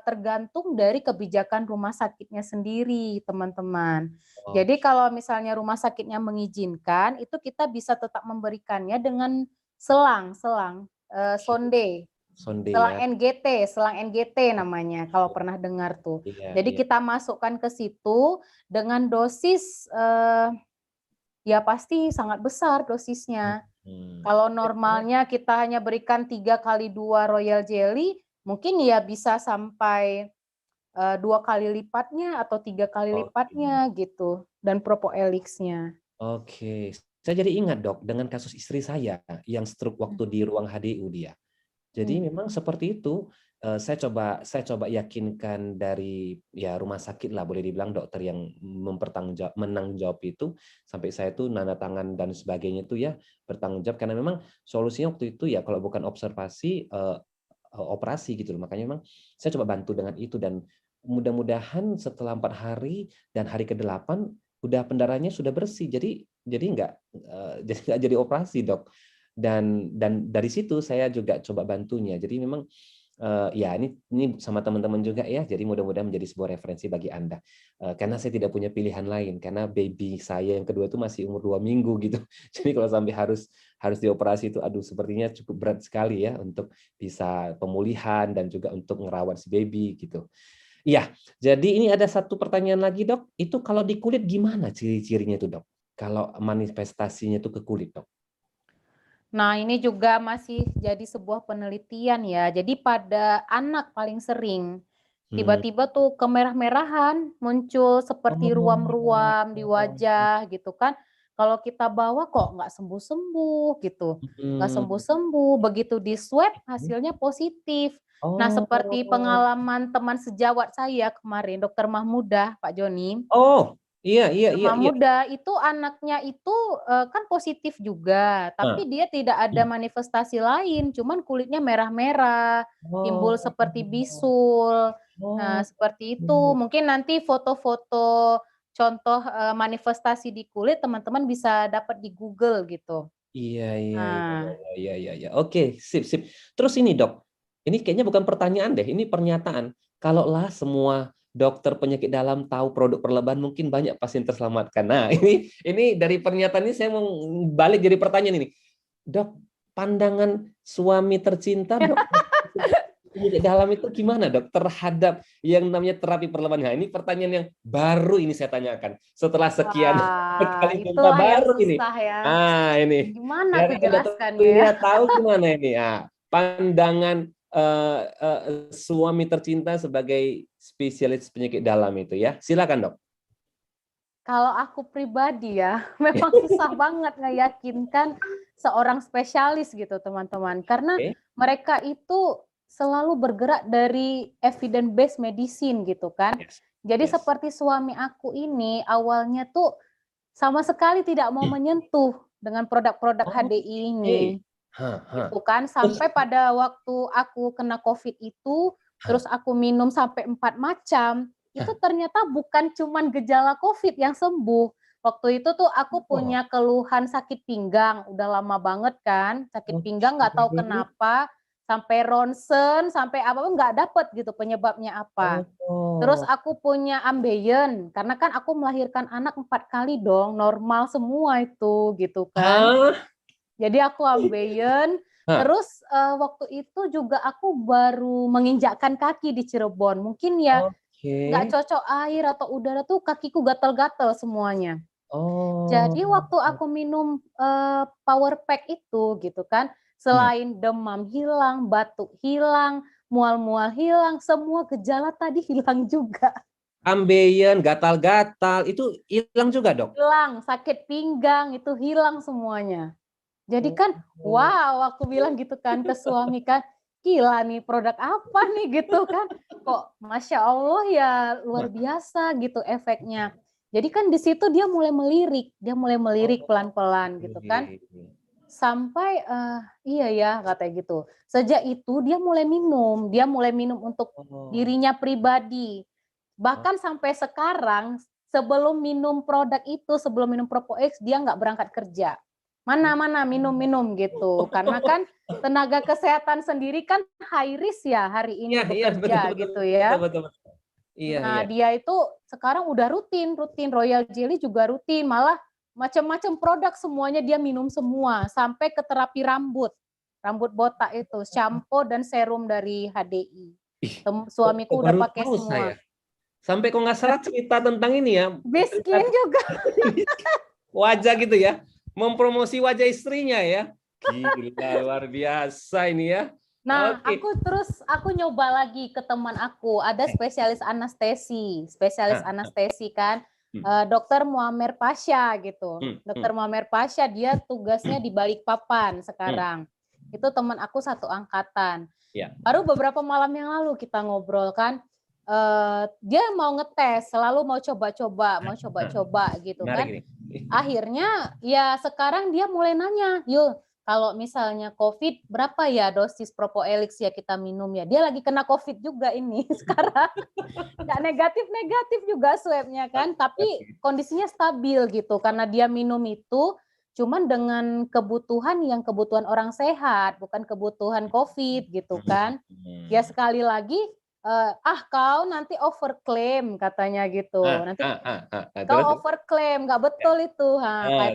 tergantung dari kebijakan rumah sakitnya sendiri, teman-teman. Jadi Oke. kalau misalnya rumah sakitnya mengizinkan, itu kita bisa tetap memberikannya dengan selang sonde, Sonde selang ya. NGT namanya kalau pernah dengar tuh. Iya, Jadi iya. kita masukkan ke situ dengan dosis ya pasti sangat besar dosisnya. Kalau normalnya kita hanya berikan 3x2 royal jelly, mungkin ya bisa sampai 2 kali lipatnya atau 3 kali Oke. lipatnya gitu, dan propoelixnya. Oke. Saya jadi ingat, Dok, dengan kasus istri saya yang stroke waktu di ruang HDU dia. Jadi memang seperti itu. Saya coba yakinkan dari ya rumah sakit lah, boleh dibilang dokter yang menang jawab itu, sampai saya tuh nanda tangan dan sebagainya itu ya bertanggung jawab, karena memang solusinya waktu itu ya kalau bukan observasi operasi gitu loh. Makanya memang saya coba bantu dengan itu, dan mudah-mudahan setelah 4 hari dan hari ke-8 udah pendarahannya sudah bersih. Jadi nggak jadi operasi, Dok. Dan dari situ saya juga coba bantunya. Jadi memang ya ini sama teman-teman juga ya. Jadi mudah-mudahan menjadi sebuah referensi bagi Anda. Karena saya tidak punya pilihan lain, karena baby saya yang kedua itu masih umur 2 minggu gitu. Jadi kalau sampai harus dioperasi itu, aduh, sepertinya cukup berat sekali ya untuk bisa pemulihan dan juga untuk ngerawat si baby gitu. Iya, jadi ini ada satu pertanyaan lagi, Dok. Itu kalau di kulit gimana ciri-cirinya itu, Dok? Kalau manifestasinya itu ke kulit, Dok? Nah, ini juga masih jadi sebuah penelitian ya. Jadi pada anak paling sering, tiba-tiba tuh kemerah-merahan, muncul seperti Oh. ruam-ruam di wajah gitu kan. Kalau kita bawa kok nggak sembuh-sembuh gitu, nggak sembuh-sembuh. Begitu di swab hasilnya positif. Nah, seperti Oh. pengalaman teman sejawat saya kemarin, Dokter Mahmudah, Pak Joni. Oh, iya, iya, iya, Rumah iya. Muda itu anaknya itu kan positif juga, Nah. tapi dia tidak ada manifestasi lain, cuman kulitnya merah-merah, timbul Oh. seperti bisul. Nah, Oh. seperti itu. Mungkin nanti foto-foto contoh manifestasi di kulit teman-teman bisa dapat di Google gitu. Iya, iya, iya, Nah, iya, iya, iya. Oke, sip, sip. Terus ini, Dok, ini kayaknya bukan pertanyaan deh, ini pernyataan. Kalaulah semua dokter penyakit dalam tahu produk perlebahan, mungkin banyak pasien terselamatkan. Nah, ini dari pernyataan ini saya mau balik jadi pertanyaan ini. Dok, pandangan suami tercinta, Dok, penyakit dalam itu gimana, Dok, terhadap yang namanya terapi perlebahan? Nah, ini pertanyaan yang baru ini saya tanyakan. Setelah sekian wah, kali jumpa itulah yang baru ini. susah ya. Ah, ini. Gimana Biar aku Dokter jelaskannya ya? Yulia tahu gimana ini. Ah, pandangan suami tercinta sebagai spesialis penyakit dalam itu ya. Silakan, Dok. Kalau aku pribadi ya, memang susah banget ngeyakinkan seorang spesialis gitu teman-teman. Karena Oke. mereka itu selalu bergerak dari evidence based medicine gitu kan. Yes. Jadi Yes. seperti suami aku ini awalnya tuh sama sekali tidak mau menyentuh dengan produk-produk HDI ini. Oke. Hah, hah. Gitu kan. Terus, Sampai pada waktu aku kena COVID itu, hah, terus aku minum sampai 4 macam, itu hah. ternyata bukan cuman gejala COVID yang sembuh. Waktu itu tuh aku Oh, punya keluhan sakit pinggang, udah lama banget kan, sakit pinggang nggak tahu oke. kenapa, sampai ronsen, sampai apapun nggak dapet gitu penyebabnya apa. Terus aku punya ambeien, karena kan aku melahirkan anak 4 kali dong, normal semua itu gitu kan. Jadi aku ambeien, terus waktu itu juga aku baru menginjakkan kaki di Cirebon. Mungkin ya nggak cocok air atau udara tuh kakiku gatel-gatel semuanya. Jadi waktu aku minum power pack itu gitu kan, selain demam hilang, batuk hilang, mual-mual hilang, semua gejala tadi hilang juga. Ambeien, gatal-gatal, itu hilang juga, Dok? Hilang, sakit pinggang itu hilang semuanya. Jadi kan, wow, aku bilang gitu kan ke suami kan, gila nih produk apa nih gitu kan. Kok Masya Allah ya luar biasa gitu efeknya. Jadi kan di situ dia mulai melirik pelan-pelan gitu kan. Sampai iya ya katanya gitu. Sejak itu dia mulai minum untuk dirinya pribadi. Bahkan sampai sekarang sebelum minum produk itu, sebelum minum Propo X dia nggak berangkat kerja. Mana minum gitu. Karena kan tenaga kesehatan sendiri kan high risk ya hari ini bekerja gitu ya. Betul. Nah, dia itu sekarang udah rutin Royal Jelly juga rutin, malah macam-macam produk semuanya dia minum semua, sampai ke terapi rambut botak itu, shampoo dan serum dari HDI. Suamiku udah pakai semua. Saya. Sampai kok nggak salah cerita tentang ini ya. Biskin juga. Wajah gitu ya, mempromosi wajah istrinya ya. Gila, luar biasa ini ya. Nah, aku nyoba lagi ke teman aku, ada spesialis anestesi kan, Dokter Muammer Pasha gitu. Dokter Muammer Pasha dia tugasnya di Balikpapan sekarang. Itu teman aku satu angkatan. Baru beberapa malam yang lalu kita ngobrol kan, dia mau ngetes, selalu mau coba-coba gitu kan. Akhirnya ya sekarang dia mulai nanya, yuk kalau misalnya COVID, berapa ya dosis Propoelix ya kita minum ya? Dia lagi kena COVID juga ini sekarang. Nggak negatif juga swabnya kan, tapi kondisinya stabil gitu. Karena dia minum itu cuman dengan kebutuhan orang sehat, bukan kebutuhan COVID gitu kan. Ya sekali lagi, kau nanti overclaim katanya gitu. Nanti kau overclaim, nggak betul itu.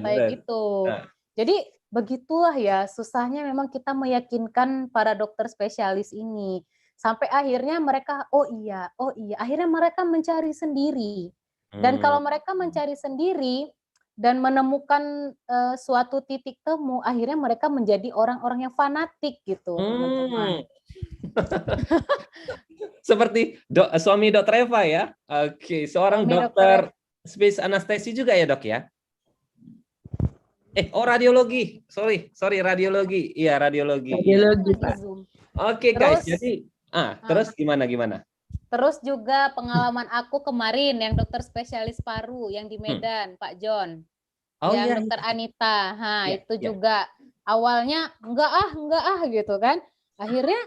Kayak gitu. Jadi begitulah ya, susahnya memang kita meyakinkan para dokter spesialis ini. Sampai akhirnya mereka, oh iya, akhirnya mereka mencari sendiri. Dan kalau mereka mencari sendiri dan menemukan suatu titik temu, akhirnya mereka menjadi orang-orang yang fanatik gitu, teman-teman. Seperti suami Dr. Eva ya? Oke, seorang dokter spesialis anestesi juga ya, Dok ya? Radiologi. Sorry, radiologi. Iya, radiologi. Pak. Oke, guys. Jadi, terus gimana? Terus juga pengalaman aku kemarin yang dokter spesialis paru yang di Medan, Pak John. Dokter Anita. Itu juga awalnya enggak gitu kan. Akhirnya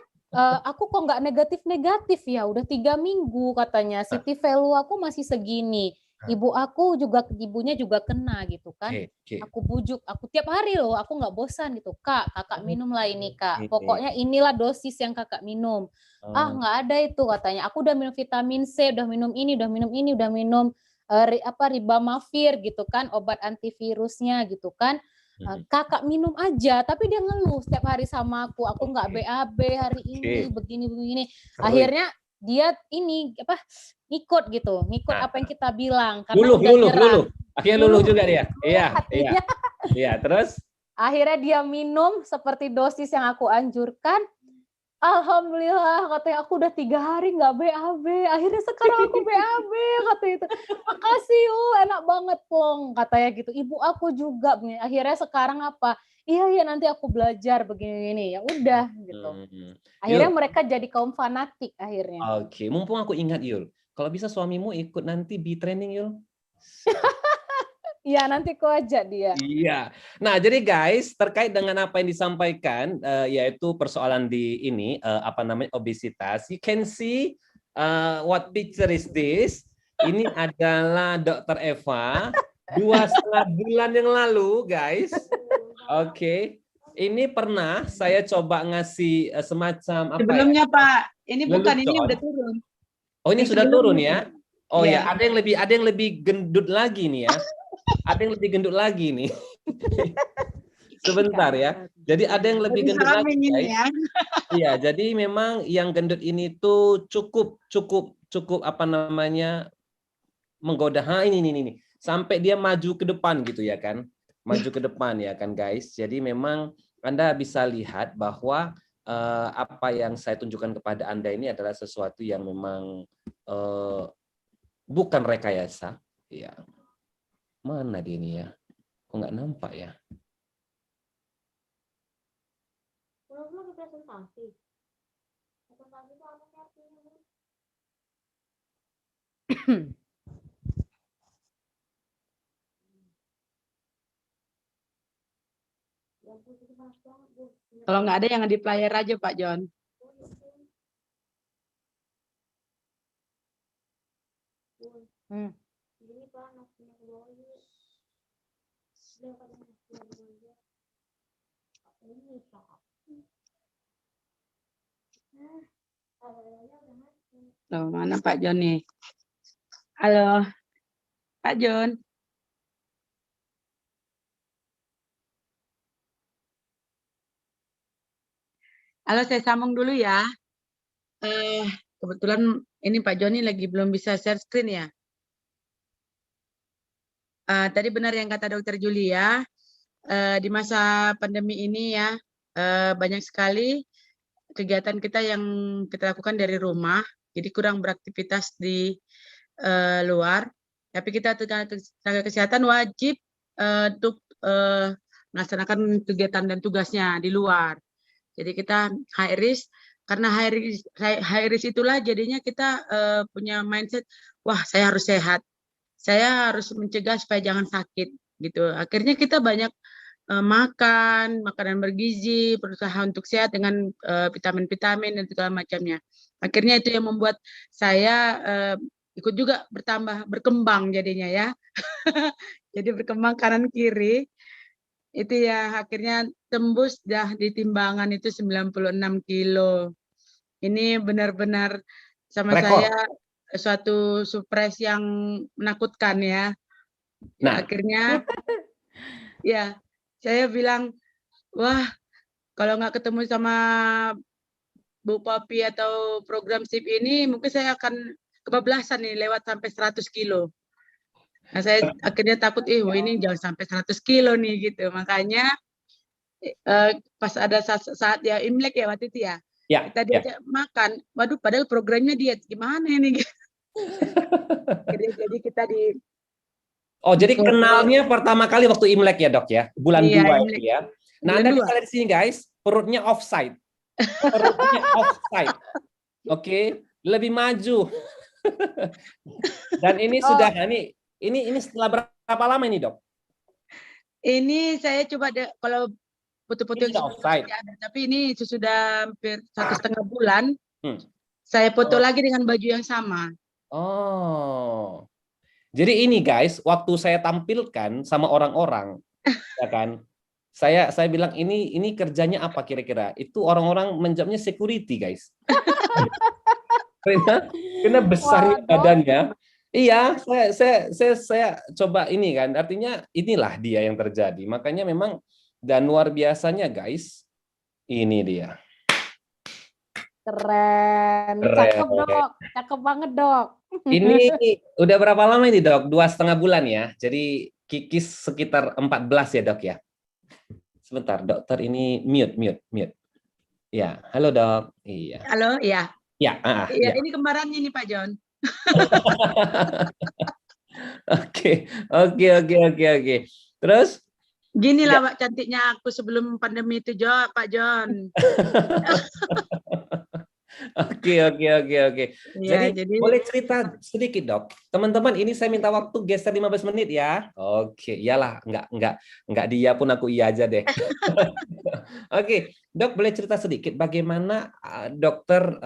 aku kok enggak negatif ya, udah 3 minggu katanya. City value aku masih segini. Ibunya juga kena gitu kan. Aku bujuk, aku tiap hari loh, aku nggak bosan gitu. Kakak minumlah ini Kak. Pokoknya inilah dosis yang kakak minum. Nggak ada itu katanya. Aku udah minum vitamin C, udah minum ini, udah minum ribamavir gitu kan, obat antivirusnya gitu kan. Kakak minum aja, tapi dia ngeluh setiap hari sama aku nggak BAB hari ini, begini. Akhirnya dia ngikut apa yang kita bilang karena luluh. Akhirnya luluh juga dia. Iya, terus akhirnya dia minum seperti dosis yang aku anjurkan. Alhamdulillah katanya aku udah 3 hari nggak BAB. Akhirnya sekarang aku BAB katanya itu. Makasih enak banget Plong katanya gitu. Ibu aku juga. Akhirnya sekarang apa? Iya nanti aku belajar begini ya udah gitu. Akhirnya mereka jadi kaum fanatik akhirnya. Oke, mumpung aku ingat Yul, kalau bisa suamimu ikut nanti B-training Yul. Iya, nanti kau ajak dia. Iya. Nah, jadi guys, terkait dengan apa yang disampaikan, yaitu persoalan di ini, obesitas. You can see what picture is this. Ini adalah Dr. Eva 2,5 bulan yang lalu, guys. Oke. ini pernah saya coba ngasih semacam apa ya? Sebelumnya Pak, ini bukan, ini Lelucon. udah turun. Oh, ini Yang sudah turun sebelumnya. ya? Oh ya, Iya. ada yang lebih gendut lagi nih ya. Ada yang lebih gendut lagi nih. Sebentar ya. Jadi ada yang lebih gendut lagi, Samping ini guys. ya. Iya, jadi memang yang gendut ini tuh cukup apa namanya menggoda. Ini. Sampai dia maju ke depan gitu ya kan. Maju ke depan ya kan, guys. Jadi memang Anda bisa lihat bahwa apa yang saya tunjukkan kepada Anda ini adalah sesuatu yang memang bukan rekayasa. Ya. Mana dia ini ya? Kok nggak nampak ya? Kalau nggak ada yang di player aja Pak John. Loh, mana Pak John nih? Halo, Pak John. Halo, saya sambung dulu ya. Kebetulan ini Pak Joni lagi belum bisa share screen ya. Tadi benar yang kata Dokter Julia, di masa pandemi ini ya, banyak sekali kegiatan kita yang kita lakukan dari rumah, jadi kurang beraktivitas di luar. Tapi kita tenaga kesehatan wajib untuk melaksanakan kegiatan dan tugasnya di luar. Jadi kita high risk, karena high risk itulah jadinya kita punya mindset, wah saya harus sehat, saya harus mencegah supaya jangan sakit gitu. Akhirnya kita banyak makan makanan bergizi, berusaha untuk sehat dengan vitamin-vitamin dan segala macamnya. Akhirnya itu yang membuat saya ikut juga berkembang jadinya ya. Jadi berkembang kanan kiri. Itu ya akhirnya tembus dah di timbangan itu 96 kilo. Ini benar-benar sama Rekor. saya suatu surprise yang menakutkan ya. Nah, akhirnya ya saya bilang, wah kalau nggak ketemu sama Bu Popi atau program SIP ini mungkin saya akan kebablasan nih lewat sampai 100 kilo. Nah saya akhirnya takut, ini jangan sampai 100 kilo nih gitu. Makanya pas ada saat ya Imlek ya waktu itu ya, kita diajak makan, waduh padahal programnya diet, gimana ini? jadi kita di jadi foto. kenalnya pertama kali waktu Imlek ya dok ya, bulan 2 itu ya. Nah Anda bisa lihat di sini guys, perutnya offside, Oke, lebih maju. Dan ini sudah ini setelah berapa lama ini dok? Ini saya coba kalau foto-foto yang offside. ada, tapi ini sudah hampir 1,5 bulan. Saya foto lagi dengan baju yang sama. Oh, jadi ini guys, waktu saya tampilkan sama orang-orang, ya kan? Saya bilang ini kerjanya apa kira-kira? Itu orang-orang menjawabnya security guys. Karena besar badannya. Iya, saya coba ini kan, artinya inilah dia yang terjadi. Makanya memang dan luar biasanya guys, ini dia. Keren. Cakep dok, cakep banget dok. Ini udah berapa lama ini dok? 2,5 bulan ya. Jadi kikis sekitar 14 ya dok ya. Sebentar dokter ini mute. Ya, halo dok. Iya. Halo, iya. Ya, ya. Ini kembarannya nih Pak John. Oke. Terus? Gini lah Pak cantiknya aku sebelum pandemi itu Pak John. Oke. Ya, jadi boleh cerita sedikit dok. Teman-teman ini saya minta waktu geser 15 menit ya. Oke, iyalah enggak dia pun aku iya aja deh. Oke, dok boleh cerita sedikit bagaimana dokter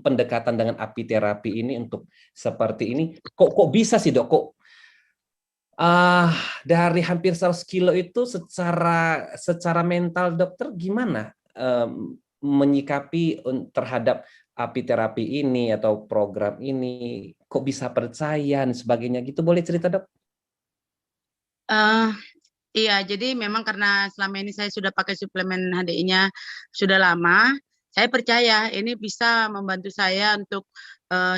pendekatan dengan apiterapi ini untuk seperti ini. Kok bisa sih dok? Dari hampir 100 kilo itu secara mental dokter gimana menyikapi terhadap apiterapi ini atau program ini, kok bisa percaya dan sebagainya gitu, boleh cerita dok? Iya, jadi memang karena selama ini saya sudah pakai suplemen HDI-nya sudah lama, saya percaya ini bisa membantu saya untuk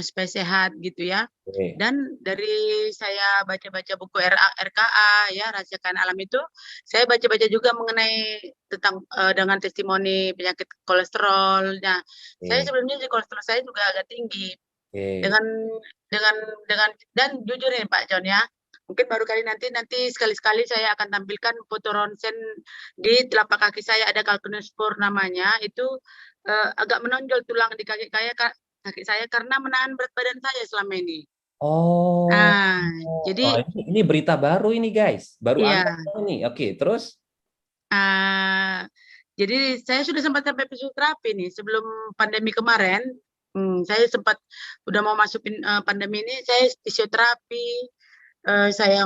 supaya sehat gitu ya. Oke. Dan dari saya baca-baca buku RKA ya, Rasakan Alam itu, saya baca-baca juga mengenai tentang dengan testimoni penyakit kolesterolnya. Saya Oke. sebelumnya kolesterol saya juga agak tinggi. Oke. Dengan dengan dan jujur ya Pak John ya, mungkin baru kali nanti sekali-sekali saya akan tampilkan foto ronsen di telapak kaki saya, ada kalkunuspor namanya, itu agak menonjol tulang di kaki saya karena menahan berat badan saya selama ini. Oh, Nah, jadi ini berita baru ini guys, baru iya, Anda tahu nih. Oke, terus? jadi saya sudah sempat sampai fisioterapi nih sebelum pandemi kemarin. Saya sempat udah mau masukin pandemi ini, saya fisioterapi, saya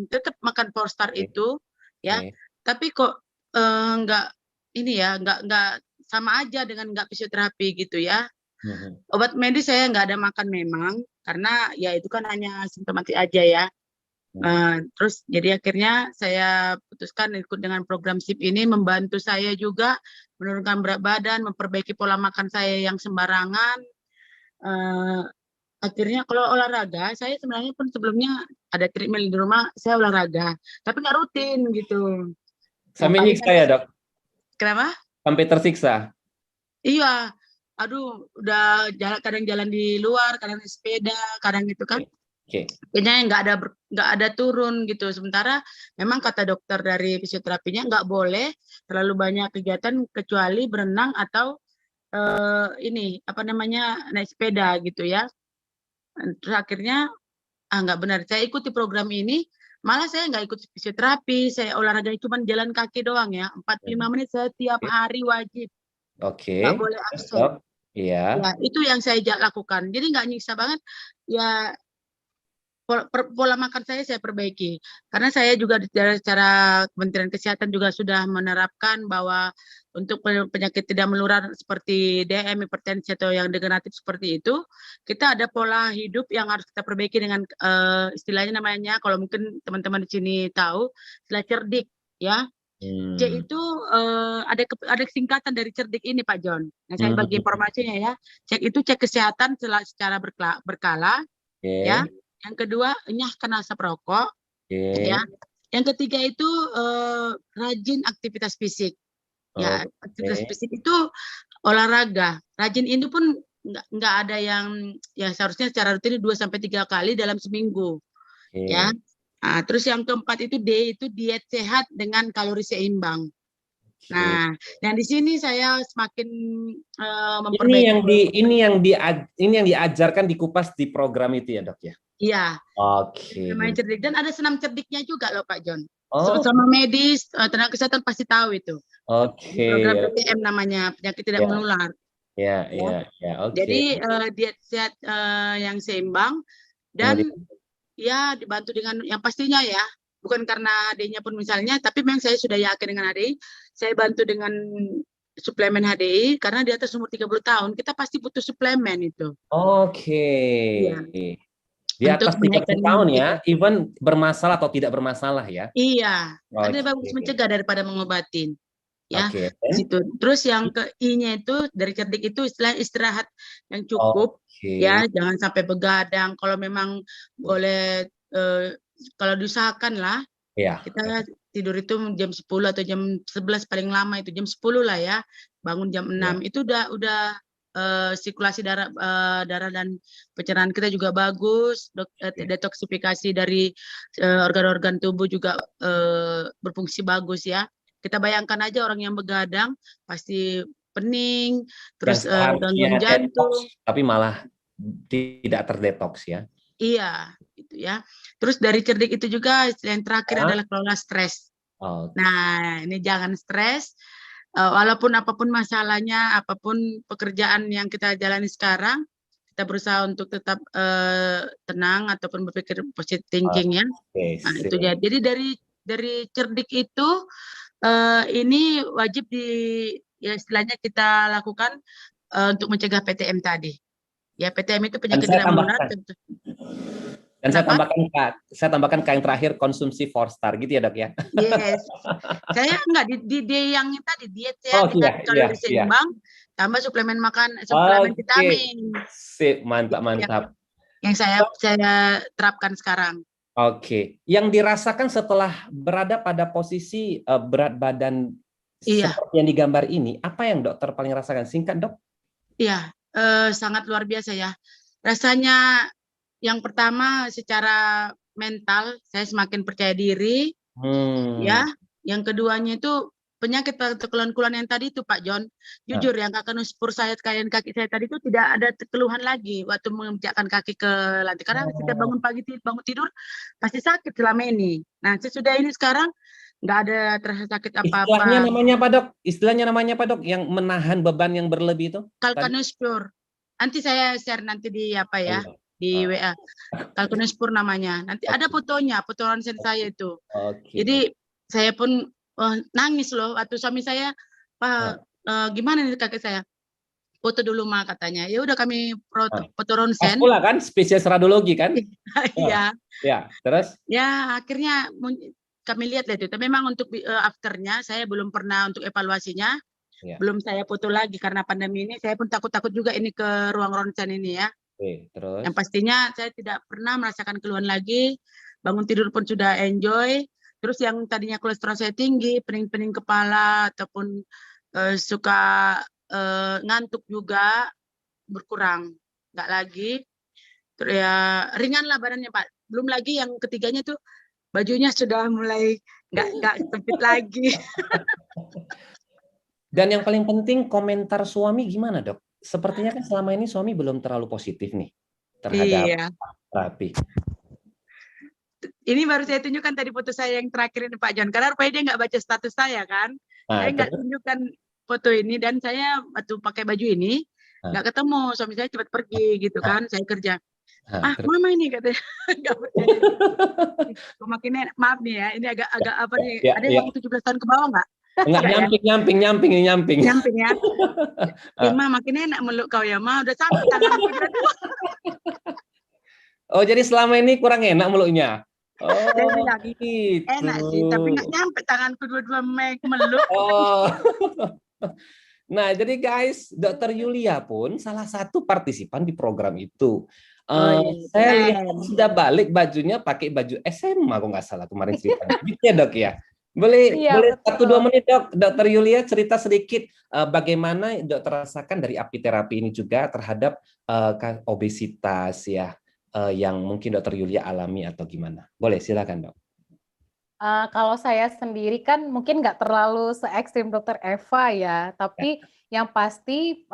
tetap makan Porstar Oke. itu, ya. Oke. Tapi kok nggak ini ya, nggak sama aja dengan nggak fisioterapi gitu ya. Mhm. Obat medis saya nggak ada makan memang, karena ya itu kan hanya simptomatik aja ya. Terus jadi akhirnya saya putuskan ikut dengan program SIP ini, membantu saya juga menurunkan berat badan, memperbaiki pola makan saya yang sembarangan. Akhirnya kalau olahraga, saya sebenarnya pun sebelumnya ada treadmill di rumah, saya olahraga, tapi nggak rutin gitu. Yang Sampai paling nyiksa ya dok? kenapa? Sampai tersiksa? Iya, aduh, udah kadang jalan di luar, kadang di sepeda, kadang gitu kan. Oke. Kayaknya nggak ada turun gitu. Sementara memang kata dokter dari fisioterapinya nggak boleh terlalu banyak kegiatan kecuali berenang atau ini apa namanya naik sepeda gitu ya. Terus akhirnya nggak benar. Saya ikuti program ini, malah saya nggak ikut fisioterapi. Saya olahraga cuma jalan kaki doang ya. 45 menit saya tiap hari wajib, Oke. nggak boleh Terus, absen. dok? Iya. Ya, itu yang saya lakukan. Jadi nggak nyiksa banget. Ya, pola makan saya perbaiki. Karena saya juga secara Kementerian Kesehatan juga sudah menerapkan bahwa untuk penyakit tidak menular seperti DM, hipertensi atau yang degeneratif seperti itu, kita ada pola hidup yang harus kita perbaiki dengan istilahnya namanya, kalau mungkin teman-teman di sini tahu, istilah cerdik ya. C itu ada singkatan dari cerdik ini Pak John. Nah, saya bagi informasinya ya. Cek itu cek kesehatan secara berkala. Ya, Oke. yang kedua enyahkan asap rokok, Oke. ya. Yang ketiga itu rajin aktivitas fisik, ya. Aktivitas Oke. fisik itu olahraga. Rajin ini pun nggak ada yang ya seharusnya secara rutin 2 sampai 3 kali dalam seminggu, ya. Oke. Nah, terus yang keempat itu D itu diet sehat dengan kalori seimbang. Oke. Nah, dan di sini saya semakin Ini memperbaiki. ini yang diajarkan di Kupas di program itu ya dok ya. Iya. Oke. Namanya cerdik, dan ada senam cerdiknya juga loh Pak John. Oh. Sama medis, tenaga kesehatan pasti tahu itu. Di Oke. program PTM namanya, penyakit tidak Ya. menular. Ya. Ya. Ya. Ya. Oke. Jadi diet sehat yang seimbang, dan Kemudian. ya dibantu dengan yang pastinya ya, bukan karena HDI-nya pun misalnya, tapi memang saya sudah yakin dengan HDI, saya bantu dengan suplemen HDI karena di atas umur 30 tahun kita pasti butuh suplemen itu. Oke. Iya, Di untuk atas 30 menaikkan tahun ya, itu. even bermasalah atau tidak bermasalah ya. Iya, karena Oke. bagus mencegah daripada mengobatin. Ya, Oke. di situ. Terus yang ke I-nya itu dari cerdik itu istilah istirahat yang cukup, Oke. ya, jangan sampai begadang. Kalau memang boleh kalau diusahakan lah Ya. kita tidur itu jam 10 atau jam 11 paling lama, itu jam 10 lah ya. Bangun jam 6. Ya. Itu udah sirkulasi darah dan pencernaan kita juga bagus, detoksifikasi dari organ-organ tubuh juga berfungsi bagus ya. Kita bayangkan aja orang yang begadang pasti pening, Yang terus seharusnya gangguan detox, jantung. tapi malah tidak terdetoks ya. Iya, itu ya. Terus dari cerdik itu juga yang terakhir adalah kelola stres. Oke. Nah, ini jangan stres. Walaupun apapun masalahnya, apapun pekerjaan yang kita jalani sekarang, kita berusaha untuk tetap tenang ataupun berpikir positive thinking ya. Nah, itu ya. Jadi dari cerdik itu ini wajib ya istilahnya kita lakukan untuk mencegah PTM tadi. Ya, PTM itu penyakit tidak menular. Dan saya tambahkan yang terakhir, konsumsi 4-star gitu ya dok ya. Yes. Saya enggak di yang tadi diet ya, dengan kalori seimbang, tambah suplemen vitamin. Sip, mantap. Yang saya terapkan sekarang. Oke. Yang dirasakan setelah berada pada posisi berat badan seperti yang digambar ini, apa yang dokter paling rasakan? Singkat dok. Iya, sangat luar biasa ya. Rasanya yang pertama secara mental saya semakin percaya diri, ya. Yang keduanya itu penyakit atau keluhan-keluhan yang tadi itu Pak John, jujur yang kakak saya kaki saya tadi itu tidak ada keluhan lagi waktu menginjakkan kaki ke lantai, karena kita bangun pagi bangun tidur pasti sakit selama ini. Nah sesudah ini sekarang nggak ada terasa sakit apa-apa. Istilahnya namanya apa dok? Yang menahan beban yang berlebih itu? Kalkanospor. Nanti saya share nanti di di WA. Kalkanospor namanya. Nanti ada fotonya, foto ronsen saya itu. Jadi saya pun nangis loh waktu suami saya, Pak, gimana nih kakek saya? Foto dulu mah katanya. Ya udah kami foto ronsen. Pula kan spesies radiologi kan? Iya. Ya, terus? Ya, akhirnya kami lihat itu. Tapi memang untuk afternya saya belum pernah untuk evaluasinya. Belum saya foto lagi karena pandemi ini. Saya pun takut-takut juga ini ke ruang ronsen ini ya. Terus? Yang pastinya saya tidak pernah merasakan keluhan lagi. Bangun tidur pun sudah enjoy. Terus yang tadinya kolesterol saya tinggi, pening-pening kepala ataupun suka ngantuk juga berkurang, nggak lagi. Terus ya ringan lah badannya Pak. Belum lagi yang ketiganya tuh bajunya sudah mulai nggak sempit lagi. Dan yang paling penting komentar suami gimana dok? Sepertinya kan selama ini suami belum terlalu positif nih terhadap terapi. Ini baru saya tunjukkan tadi foto saya yang terakhir ini Pak John, karena rupanya dia nggak baca status saya kan. Saya nggak tunjukkan foto ini dan saya waktu pakai baju ini nggak ketemu, suami saya cepat pergi gitu kan, saya kerja. Mama ini katanya nggak percaya. Makin maaf nih ya, ini agak apa nih? Ada yang 17 tahun ke bawah nggak? Enggak, nyamping ya. Ma, makin enak meluk kau ya, Ma. Udah sampai tangan kedua-dua. Oh, jadi selama ini kurang enak meluknya? Saya bilang, enak sih, tapi nggak nyampe tanganku dua-dua meluk. Nah, jadi guys, Dr. Yulia pun salah satu partisipan di program itu. Saya lihat sudah balik bajunya pakai baju SMA, kalau nggak salah kemarin ceritanya. Gitu ya dok ya? Boleh 1-2 menit dok, Dr. Yulia cerita sedikit bagaimana dokter rasakan dari apiterapi ini juga terhadap obesitas ya, yang mungkin Dr. Yulia alami atau gimana? Boleh, silakan dok. Kalau saya sendiri kan mungkin nggak terlalu se-ekstrim Dokter Eva ya, tapi yang pasti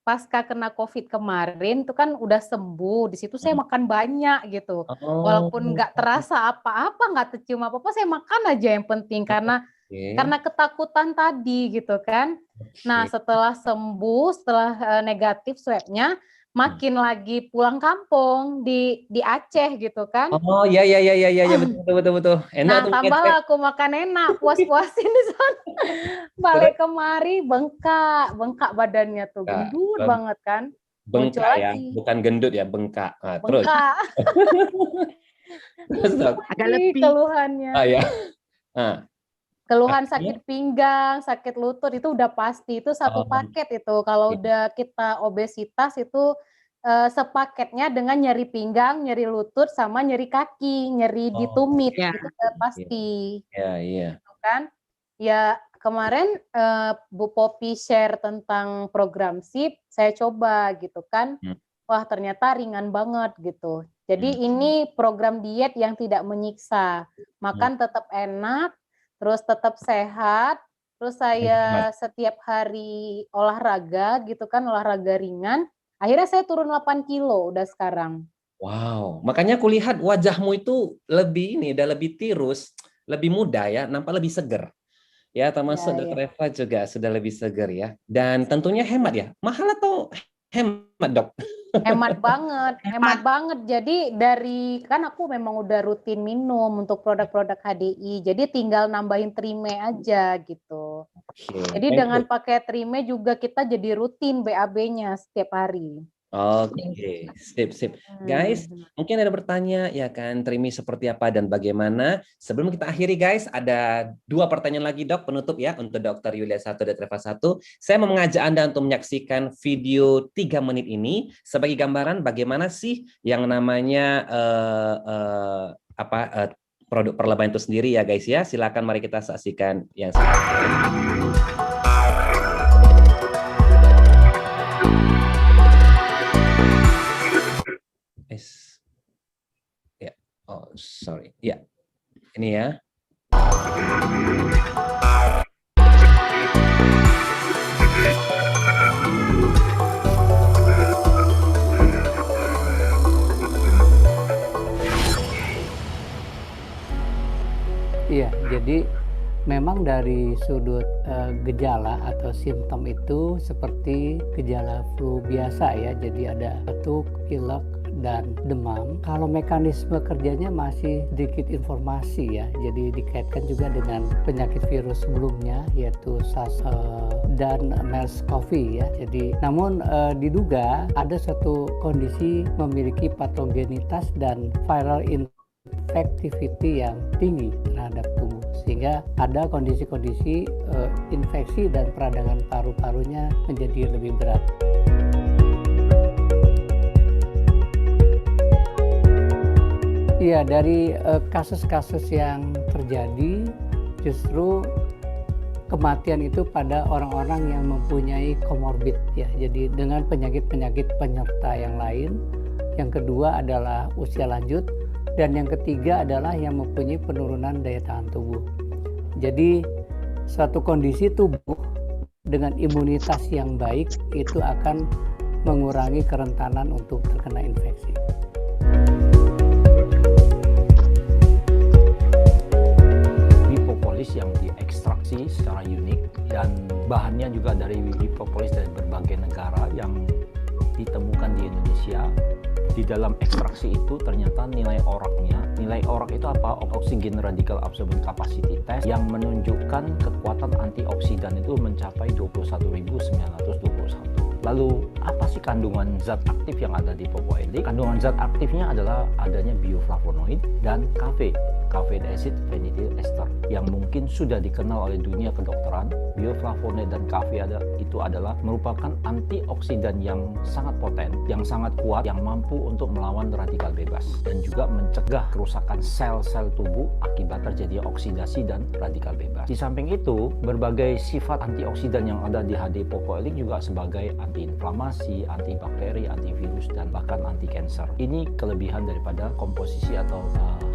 pasca kena COVID kemarin itu kan udah sembuh, di situ saya makan banyak gitu. Walaupun nggak terasa apa-apa, nggak tercium apa-apa, saya makan aja yang penting karena ketakutan tadi gitu kan. Nah setelah sembuh, setelah negatif swabnya, makin lagi pulang kampung di Aceh gitu kan. Oh ya betul. Enak nah tambahlah aku makan enak, puas-puasin di sana. Balik kemari bengkak badannya tuh, gendut banget kan. Bengkak ya, bukan gendut ya, bengkak. Bengkak. Terus agak lebih keluhannya. Keluhan sakit pinggang, sakit lutut itu udah pasti, itu satu paket itu. Kalau udah kita obesitas itu sepaketnya dengan nyeri pinggang, nyeri lutut, sama nyeri kaki, nyeri di tumit, itu udah pasti. Iya. Gitu kan? Ya kemarin Bu Popi share tentang program SIP, saya coba gitu kan. Wah ternyata ringan banget gitu. Jadi ini program diet yang tidak menyiksa, makan tetap enak, terus tetap sehat, terus saya setiap hari olahraga gitu kan, olahraga ringan, akhirnya saya turun 8 kilo udah sekarang. Wow, makanya kulihat wajahmu itu udah lebih tirus, lebih muda ya, nampak lebih seger. Ya, termasuk Dr. Eva juga sudah lebih seger ya. Dan tentunya hemat ya. Mahal atau hemat dok? Hemat banget. Jadi dari kan aku memang udah rutin minum untuk produk-produk HDI. Jadi tinggal nambahin Trime aja gitu. Jadi dengan pakai Trime juga kita jadi rutin BAB-nya setiap hari. Oke, sip. Guys, mungkin ada bertanya ya kan, Trimi seperti apa dan bagaimana. Sebelum kita akhiri guys, ada 2 pertanyaan lagi dok, penutup ya untuk Dr. Yulia 1 dan Treva 1. Saya mau mengajak Anda untuk menyaksikan video 3 menit ini sebagai gambaran bagaimana sih yang namanya produk perlebahan itu sendiri ya guys ya. Silakan mari kita saksikan yang sorry. Ya, ini ya. Iya, jadi memang dari sudut gejala atau simptom itu seperti gejala flu biasa ya. Jadi ada batuk, pilek, dan demam. Kalau mekanisme kerjanya masih sedikit informasi ya, jadi dikaitkan juga dengan penyakit virus sebelumnya yaitu SARS dan MERS-CoV ya. Jadi namun diduga ada suatu kondisi memiliki patogenitas dan viral infectivity yang tinggi terhadap tubuh, sehingga ada kondisi-kondisi infeksi dan peradangan paru-parunya menjadi lebih berat. Iya, dari kasus-kasus yang terjadi justru kematian itu pada orang-orang yang mempunyai komorbid ya. Jadi dengan penyakit-penyakit penyerta yang lain. Yang kedua adalah usia lanjut dan yang ketiga adalah yang mempunyai penurunan daya tahan tubuh. Jadi suatu kondisi tubuh dengan imunitas yang baik itu akan mengurangi kerentanan untuk terkena infeksi. Yang diekstraksi secara unik dan bahannya juga dari propolis dari berbagai negara yang ditemukan di Indonesia. Di dalam ekstraksi itu ternyata nilai ORAC itu apa? Oxygen Radical Absorbent Capacity Test yang menunjukkan kekuatan antioksidan itu mencapai 21.921. Lalu apa sih kandungan zat aktif yang ada di propoelik? Kandungan zat aktifnya adalah adanya bioflavonoid dan caffeine acid phenylethyl ester yang mungkin sudah dikenal oleh dunia kedokteran. Bioflavonoid dan caffeine itu adalah merupakan antioksidan yang sangat poten, yang sangat kuat, yang mampu untuk melawan radikal bebas dan juga mencegah kerusakan sel-sel tubuh akibat terjadinya oksidasi dan radikal bebas. Di samping itu, berbagai sifat antioksidan yang ada di HD propoelik juga sebagai antiinflamasi, antibakteri, antivirus, dan bahkan anti-cancer. Ini kelebihan daripada komposisi atau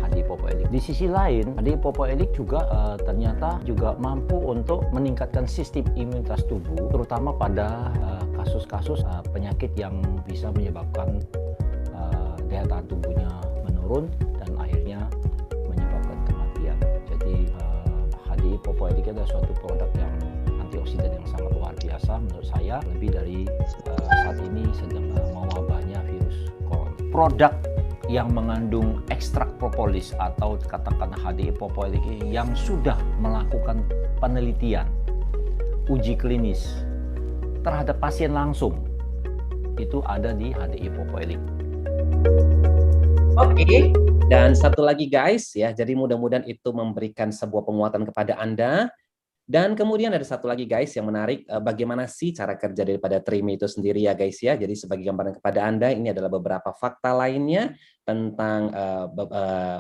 HD propoelik. Di sisi lain, HD propoelik juga ternyata juga mampu untuk meningkatkan sistem imunitas tubuh, terutama pada kasus-kasus penyakit yang bisa menyebabkan daya tahan tubuhnya menurun dan akhirnya menyebabkan kematian. Jadi HD propoelik adalah suatu produk yang antioksidan yang sangat luar biasa menurut saya, lebih dari saat ini sedang mewabahnya virus corona. Produk yang mengandung ekstrak propolis atau katakan HD propoelik yang sudah melakukan penelitian uji klinis terhadap pasien langsung itu ada di HDI propoelik. Oke, dan satu lagi guys ya, jadi mudah-mudahan itu memberikan sebuah penguatan kepada Anda. Dan kemudian ada satu lagi guys yang menarik, bagaimana sih cara kerja daripada Trime itu sendiri ya guys ya. Jadi sebagai gambaran kepada Anda, ini adalah beberapa fakta lainnya tentang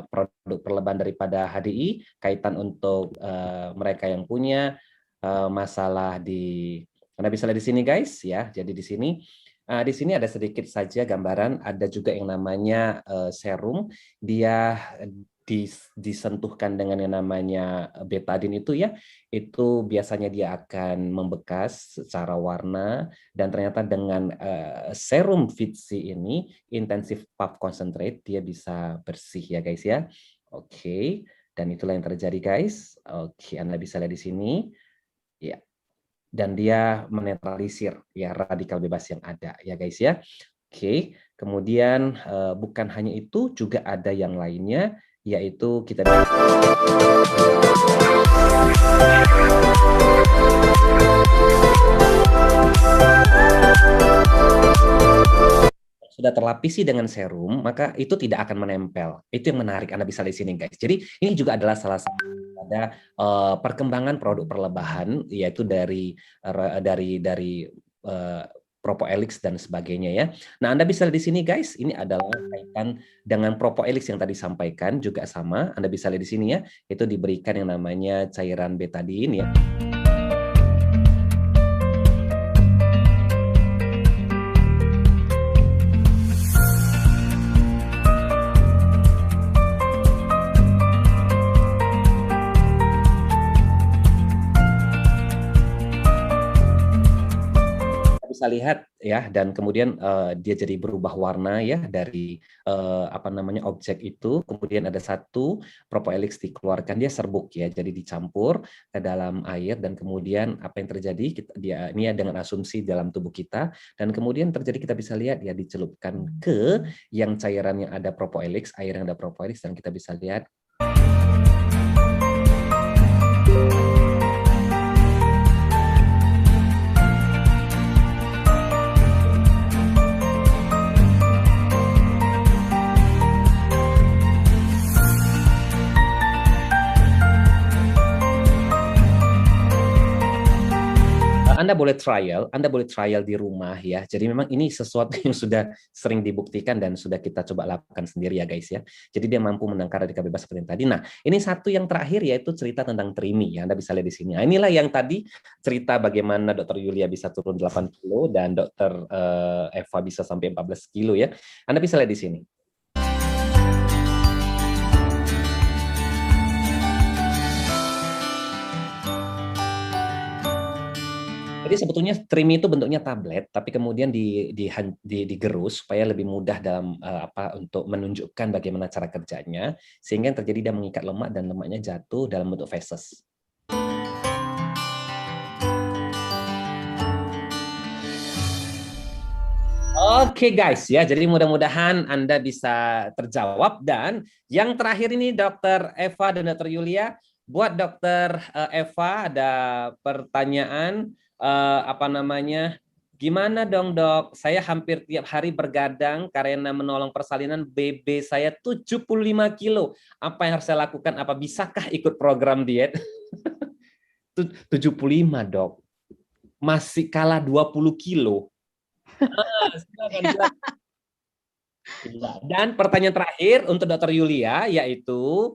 produk perlebahan daripada HDI, kaitan untuk mereka yang punya masalah di, Anda bisa lihat di sini guys ya. Jadi di sini ada sedikit saja gambaran, ada juga yang namanya serum, dia disentuhkan dengan yang namanya betadine itu ya, itu biasanya dia akan membekas secara warna, dan ternyata dengan serum Vitsi ini intensive puff concentrate dia bisa bersih ya guys ya. Oke, dan itulah yang terjadi guys. Oke, Anda bisa lihat di sini ya, dan dia menetralisir ya radikal bebas yang ada ya guys ya. Oke, kemudian bukan hanya itu, juga ada yang lainnya, yaitu kita sudah terlapisi dengan serum, maka itu tidak akan menempel. Itu yang menarik Anda bisa lihat di sini, guys. Jadi ini juga adalah salah satu pada perkembangan produk perlebahan, yaitu dari Propoelix dan sebagainya ya. Nah, Anda bisa lihat di sini, guys, ini adalah kaitan dengan Propoelix yang tadi sampaikan juga sama. Anda bisa lihat di sini ya, itu diberikan yang namanya cairan betadine ya. Bisa lihat ya, dan kemudian dia jadi berubah warna ya dari objek itu. Kemudian ada satu Propoelix dikeluarkan, dia serbuk ya, jadi dicampur ke dalam air, dan kemudian apa yang terjadi, ini ya dengan asumsi dalam tubuh kita, dan kemudian terjadi kita bisa lihat ya dicelupkan ke yang cairan yang ada Propoelix, air yang ada Propoelix, dan kita bisa lihat Anda boleh trial di rumah ya. Jadi memang ini sesuatu yang sudah sering dibuktikan dan sudah kita coba lakukan sendiri ya, guys ya. Jadi dia mampu menangkal radikal bebas seperti yang tadi. Nah, ini satu yang terakhir yaitu cerita tentang TRIMI ya. Anda bisa lihat di sini. Nah, inilah yang tadi cerita bagaimana Dr. Yulia bisa turun 8 kilo dan Dr. Eva bisa sampai 14 kilo ya. Anda bisa lihat di sini. Jadi sebetulnya TRIMI itu bentuknya tablet, tapi kemudian digerus supaya lebih mudah dalam untuk menunjukkan bagaimana cara kerjanya, sehingga yang terjadi dia mengikat lemak dan lemaknya jatuh dalam bentuk feses. Oke guys ya, jadi mudah-mudahan Anda bisa terjawab. Dan yang terakhir ini Dr. Eva dan Dr. Yulia, buat Dr. Eva ada pertanyaan. Gimana dong dok, saya hampir tiap hari bergadang karena menolong persalinan, BB saya 75 kilo, apa yang harus saya lakukan, apa bisakah ikut program diet? 75 dok, masih kalah 20 kilo. Silakan. Dan pertanyaan terakhir untuk Dr. Yulia, yaitu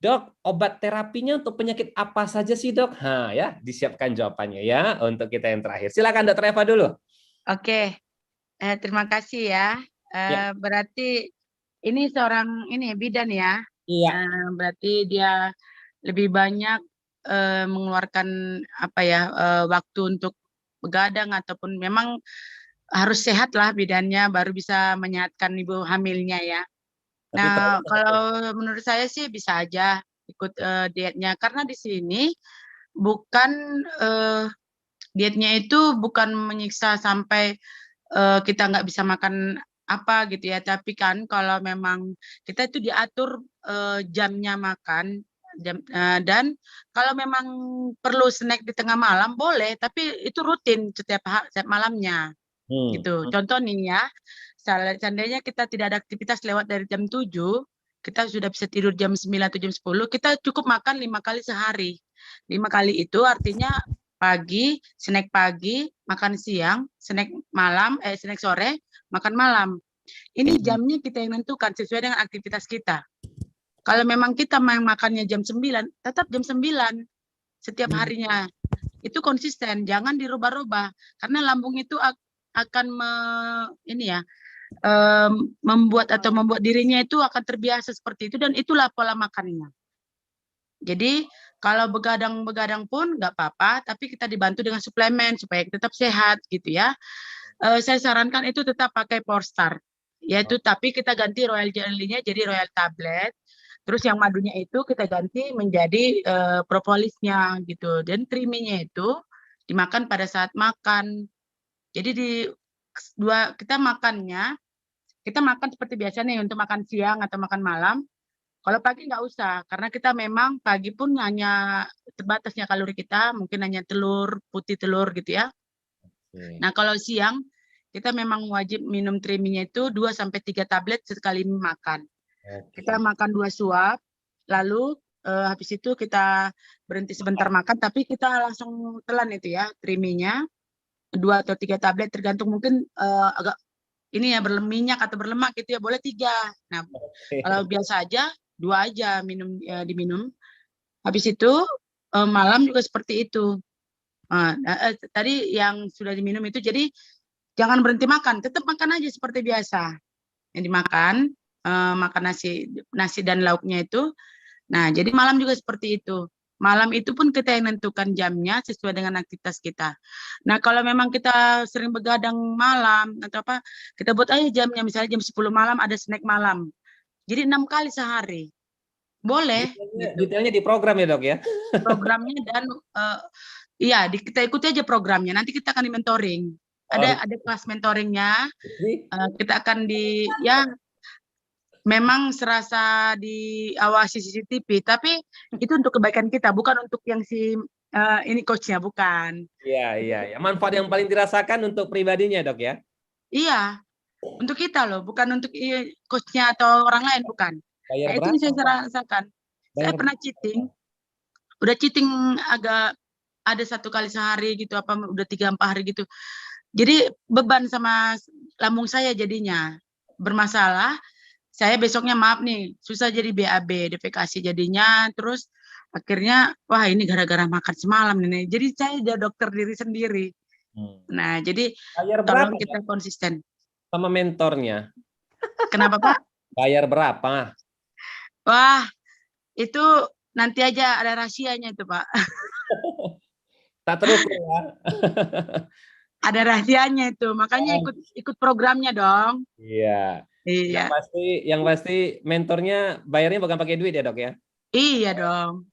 Dok, obat terapinya untuk penyakit apa saja sih dok? Nah ya, disiapkan jawabannya ya untuk kita yang terakhir. Silakan Dr. Eva dulu. Oke, terima kasih ya. Berarti ini seorang bidan ya. Iya. Berarti dia lebih banyak mengeluarkan waktu untuk begadang, ataupun memang harus sehat lah bidannya baru bisa menyehatkan ibu hamilnya ya. Nah, kalau menurut saya sih bisa aja ikut dietnya, karena di sini bukan dietnya itu bukan menyiksa sampai kita nggak bisa makan apa gitu ya, tapi kan kalau memang kita itu diatur jamnya makan, dan kalau memang perlu snack di tengah malam boleh, tapi itu rutin setiap malamnya gitu. Contoh nih ya, seandainya kita tidak ada aktivitas lewat dari jam 7, kita sudah bisa tidur jam 9 atau jam 10, kita cukup makan 5 kali sehari. 5 kali itu artinya pagi, snack pagi, makan siang, snack malam, snack sore, makan malam. Ini jamnya kita yang nentukan sesuai dengan aktivitas kita. Kalau memang kita makannya jam 9, tetap jam 9 setiap harinya. Itu konsisten, jangan dirubah-rubah. Karena lambung itu akan membuat dirinya itu akan terbiasa seperti itu, dan itulah pola makannya. Jadi kalau begadang pun nggak apa-apa, tapi kita dibantu dengan suplemen supaya tetap sehat gitu ya. Saya sarankan itu tetap pakai Porstar, yaitu tapi kita ganti Royal Jelly-nya jadi Royal Tablet. Terus yang madunya itu kita ganti menjadi propolisnya gitu, dan TRIMI-nya itu dimakan pada saat makan. Jadi kita makan seperti biasa nih untuk makan siang atau makan malam. Kalau pagi nggak usah, karena kita memang pagi pun hanya terbatasnya kalori kita, mungkin hanya putih telur gitu ya. Nah, kalau siang kita memang wajib minum triminya itu 2-3 tablet sekali makan. Kita makan 2 suap, lalu habis itu kita berhenti sebentar makan, tapi kita langsung telan itu ya, triminya 2 atau 3 tablet, tergantung mungkin agak ini ya berminyak atau berlemak gitu ya, boleh 3. Nah, kalau biasa aja 2 aja diminum. Habis itu malam juga seperti itu. Tadi yang sudah diminum itu, jadi jangan berhenti makan, tetap makan aja seperti biasa. Yang dimakan, makan nasi dan lauknya itu. Nah, jadi malam juga seperti itu. Malam itu pun kita yang menentukan jamnya sesuai dengan aktivitas kita. Nah, kalau memang kita sering begadang malam atau apa, kita buat aja jamnya, misalnya jam 10 malam ada snack malam. Jadi 6 kali sehari. Boleh. Detailnya di program ya dok ya? Programnya dan iya, kita ikuti aja programnya. Nanti kita akan di mentoring. Ada kelas mentoringnya. Kita akan memang serasa diawasi CCTV, tapi itu untuk kebaikan kita, bukan untuk yang ini coachnya, bukan. Iya. Manfaat yang paling dirasakan untuk pribadinya dok ya? Iya, untuk kita loh, bukan untuk coachnya atau orang lain, bukan. Nah, itu yang saya rasakan. Saya pernah cheating, udah cheating agak ada 1 kali sehari gitu, udah 3-4 hari gitu. Jadi beban sama lambung saya jadinya bermasalah. Saya besoknya maaf nih, susah jadi BAB, defekasi jadinya. Terus akhirnya, wah ini gara-gara makan semalam nih. Jadi saya udah dokter diri sendiri. Nah, jadi tolong kita konsisten. Sama mentornya. Kenapa Pak? Bayar berapa? Wah, itu nanti aja ada rahasianya itu Pak. Tak terus ya. Ada rahasianya itu, makanya ikut programnya dong. Iya. Iya. Yang pasti mentornya bayarnya bukan pakai duit ya dok ya? Iya dong.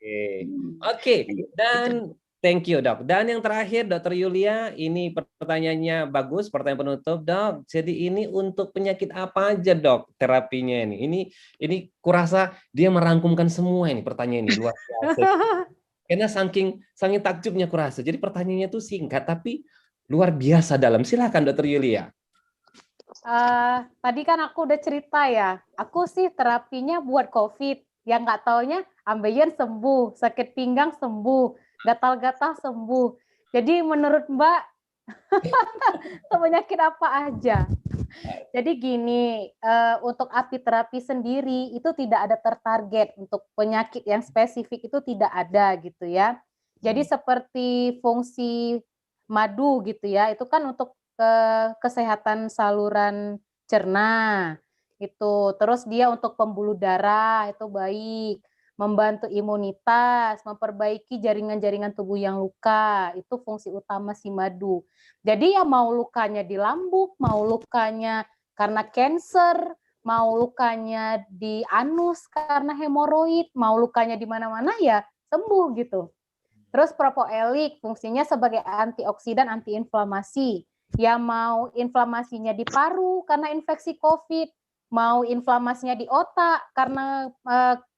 Oke. Dan thank you dok. Dan yang terakhir Dokter Yulia, ini pertanyaannya bagus, pertanyaan penutup dok. Jadi ini untuk penyakit apa aja dok terapinya ini? Ini kurasa dia merangkumkan semua ini pertanyaan ini luar biasa. Karena saking takjubnya kurasa. Jadi pertanyaannya itu singkat tapi luar biasa dalam. Silakan Dokter Yulia. Tadi kan aku udah cerita ya, aku sih terapinya buat COVID, yang nggak taunya ambeien sembuh, sakit pinggang sembuh, gatal-gatal sembuh. Jadi menurut Mbak, penyakit apa aja? Jadi gini, untuk apiterapi sendiri itu tidak ada tertarget, untuk penyakit yang spesifik itu tidak ada gitu ya. Jadi seperti fungsi madu gitu ya, itu kan untuk kesehatan saluran cerna itu, terus dia untuk pembuluh darah itu baik, membantu imunitas, memperbaiki jaringan-jaringan tubuh yang luka, itu fungsi utama si madu. Jadi ya mau lukanya di lambung, mau lukanya karena kanker, mau lukanya di anus karena hemoroid, mau lukanya di mana-mana ya sembuh gitu. Terus propoelik fungsinya sebagai antioksidan, antiinflamasi. Ya mau inflamasinya di paru karena infeksi COVID, mau inflamasinya di otak karena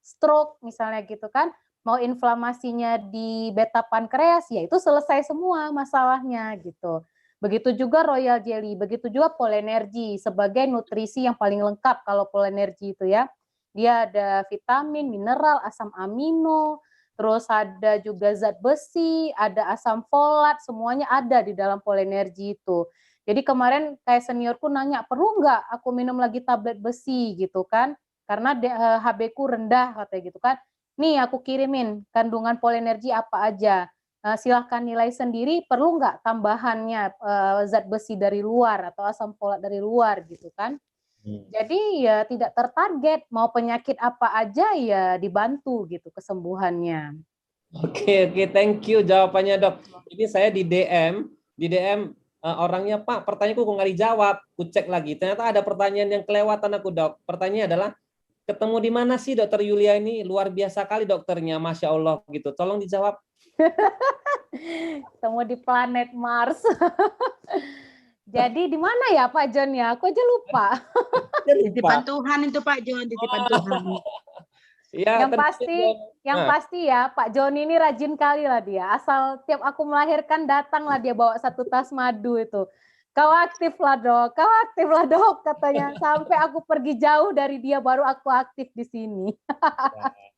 stroke misalnya gitu kan, mau inflamasinya di beta pankreas, ya itu selesai semua masalahnya gitu. Begitu juga royal jelly, begitu juga polenergi sebagai nutrisi yang paling lengkap kalau polenergi itu ya. Dia ada vitamin, mineral, asam amino, terus ada juga zat besi, ada asam folat, semuanya ada di dalam polenergi itu. Jadi kemarin kayak seniorku nanya, perlu nggak aku minum lagi tablet besi gitu kan? Karena HB ku rendah katanya gitu kan. Nih aku kirimin kandungan polenergi apa aja. Silahkan nilai sendiri, perlu nggak tambahannya zat besi dari luar atau asam folat dari luar gitu kan. Jadi ya tidak tertarget, mau penyakit apa aja ya dibantu gitu kesembuhannya. Oke, thank you jawabannya dok. Ini saya di DM orangnya Pak, pertanyaanku kok nggak dijawab, ku cek lagi. Ternyata ada pertanyaan yang kelewatan aku dok. Pertanyaannya adalah, ketemu di mana sih Dokter Yulia ini? Luar biasa kali dokternya, Masya Allah gitu. Tolong dijawab. Ketemu di planet Mars. Jadi di mana ya Pak John ya? Aku aja lupa. Titipan Tuhan itu Pak John, titipan Tuhan. Ya, Yang pasti ya Pak John ini rajin kali lah dia. Asal tiap aku melahirkan datanglah dia bawa 1 tas madu itu. Kau aktif lah dok, katanya. Sampai aku pergi jauh dari dia baru aku aktif di sini.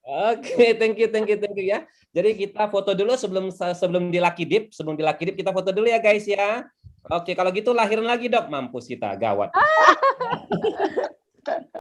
Oke, thank you ya. Jadi kita foto dulu sebelum di Lucky Dip, kita foto dulu ya guys ya. Oke, kalau gitu lahiran lagi dok, mampus kita, gawat.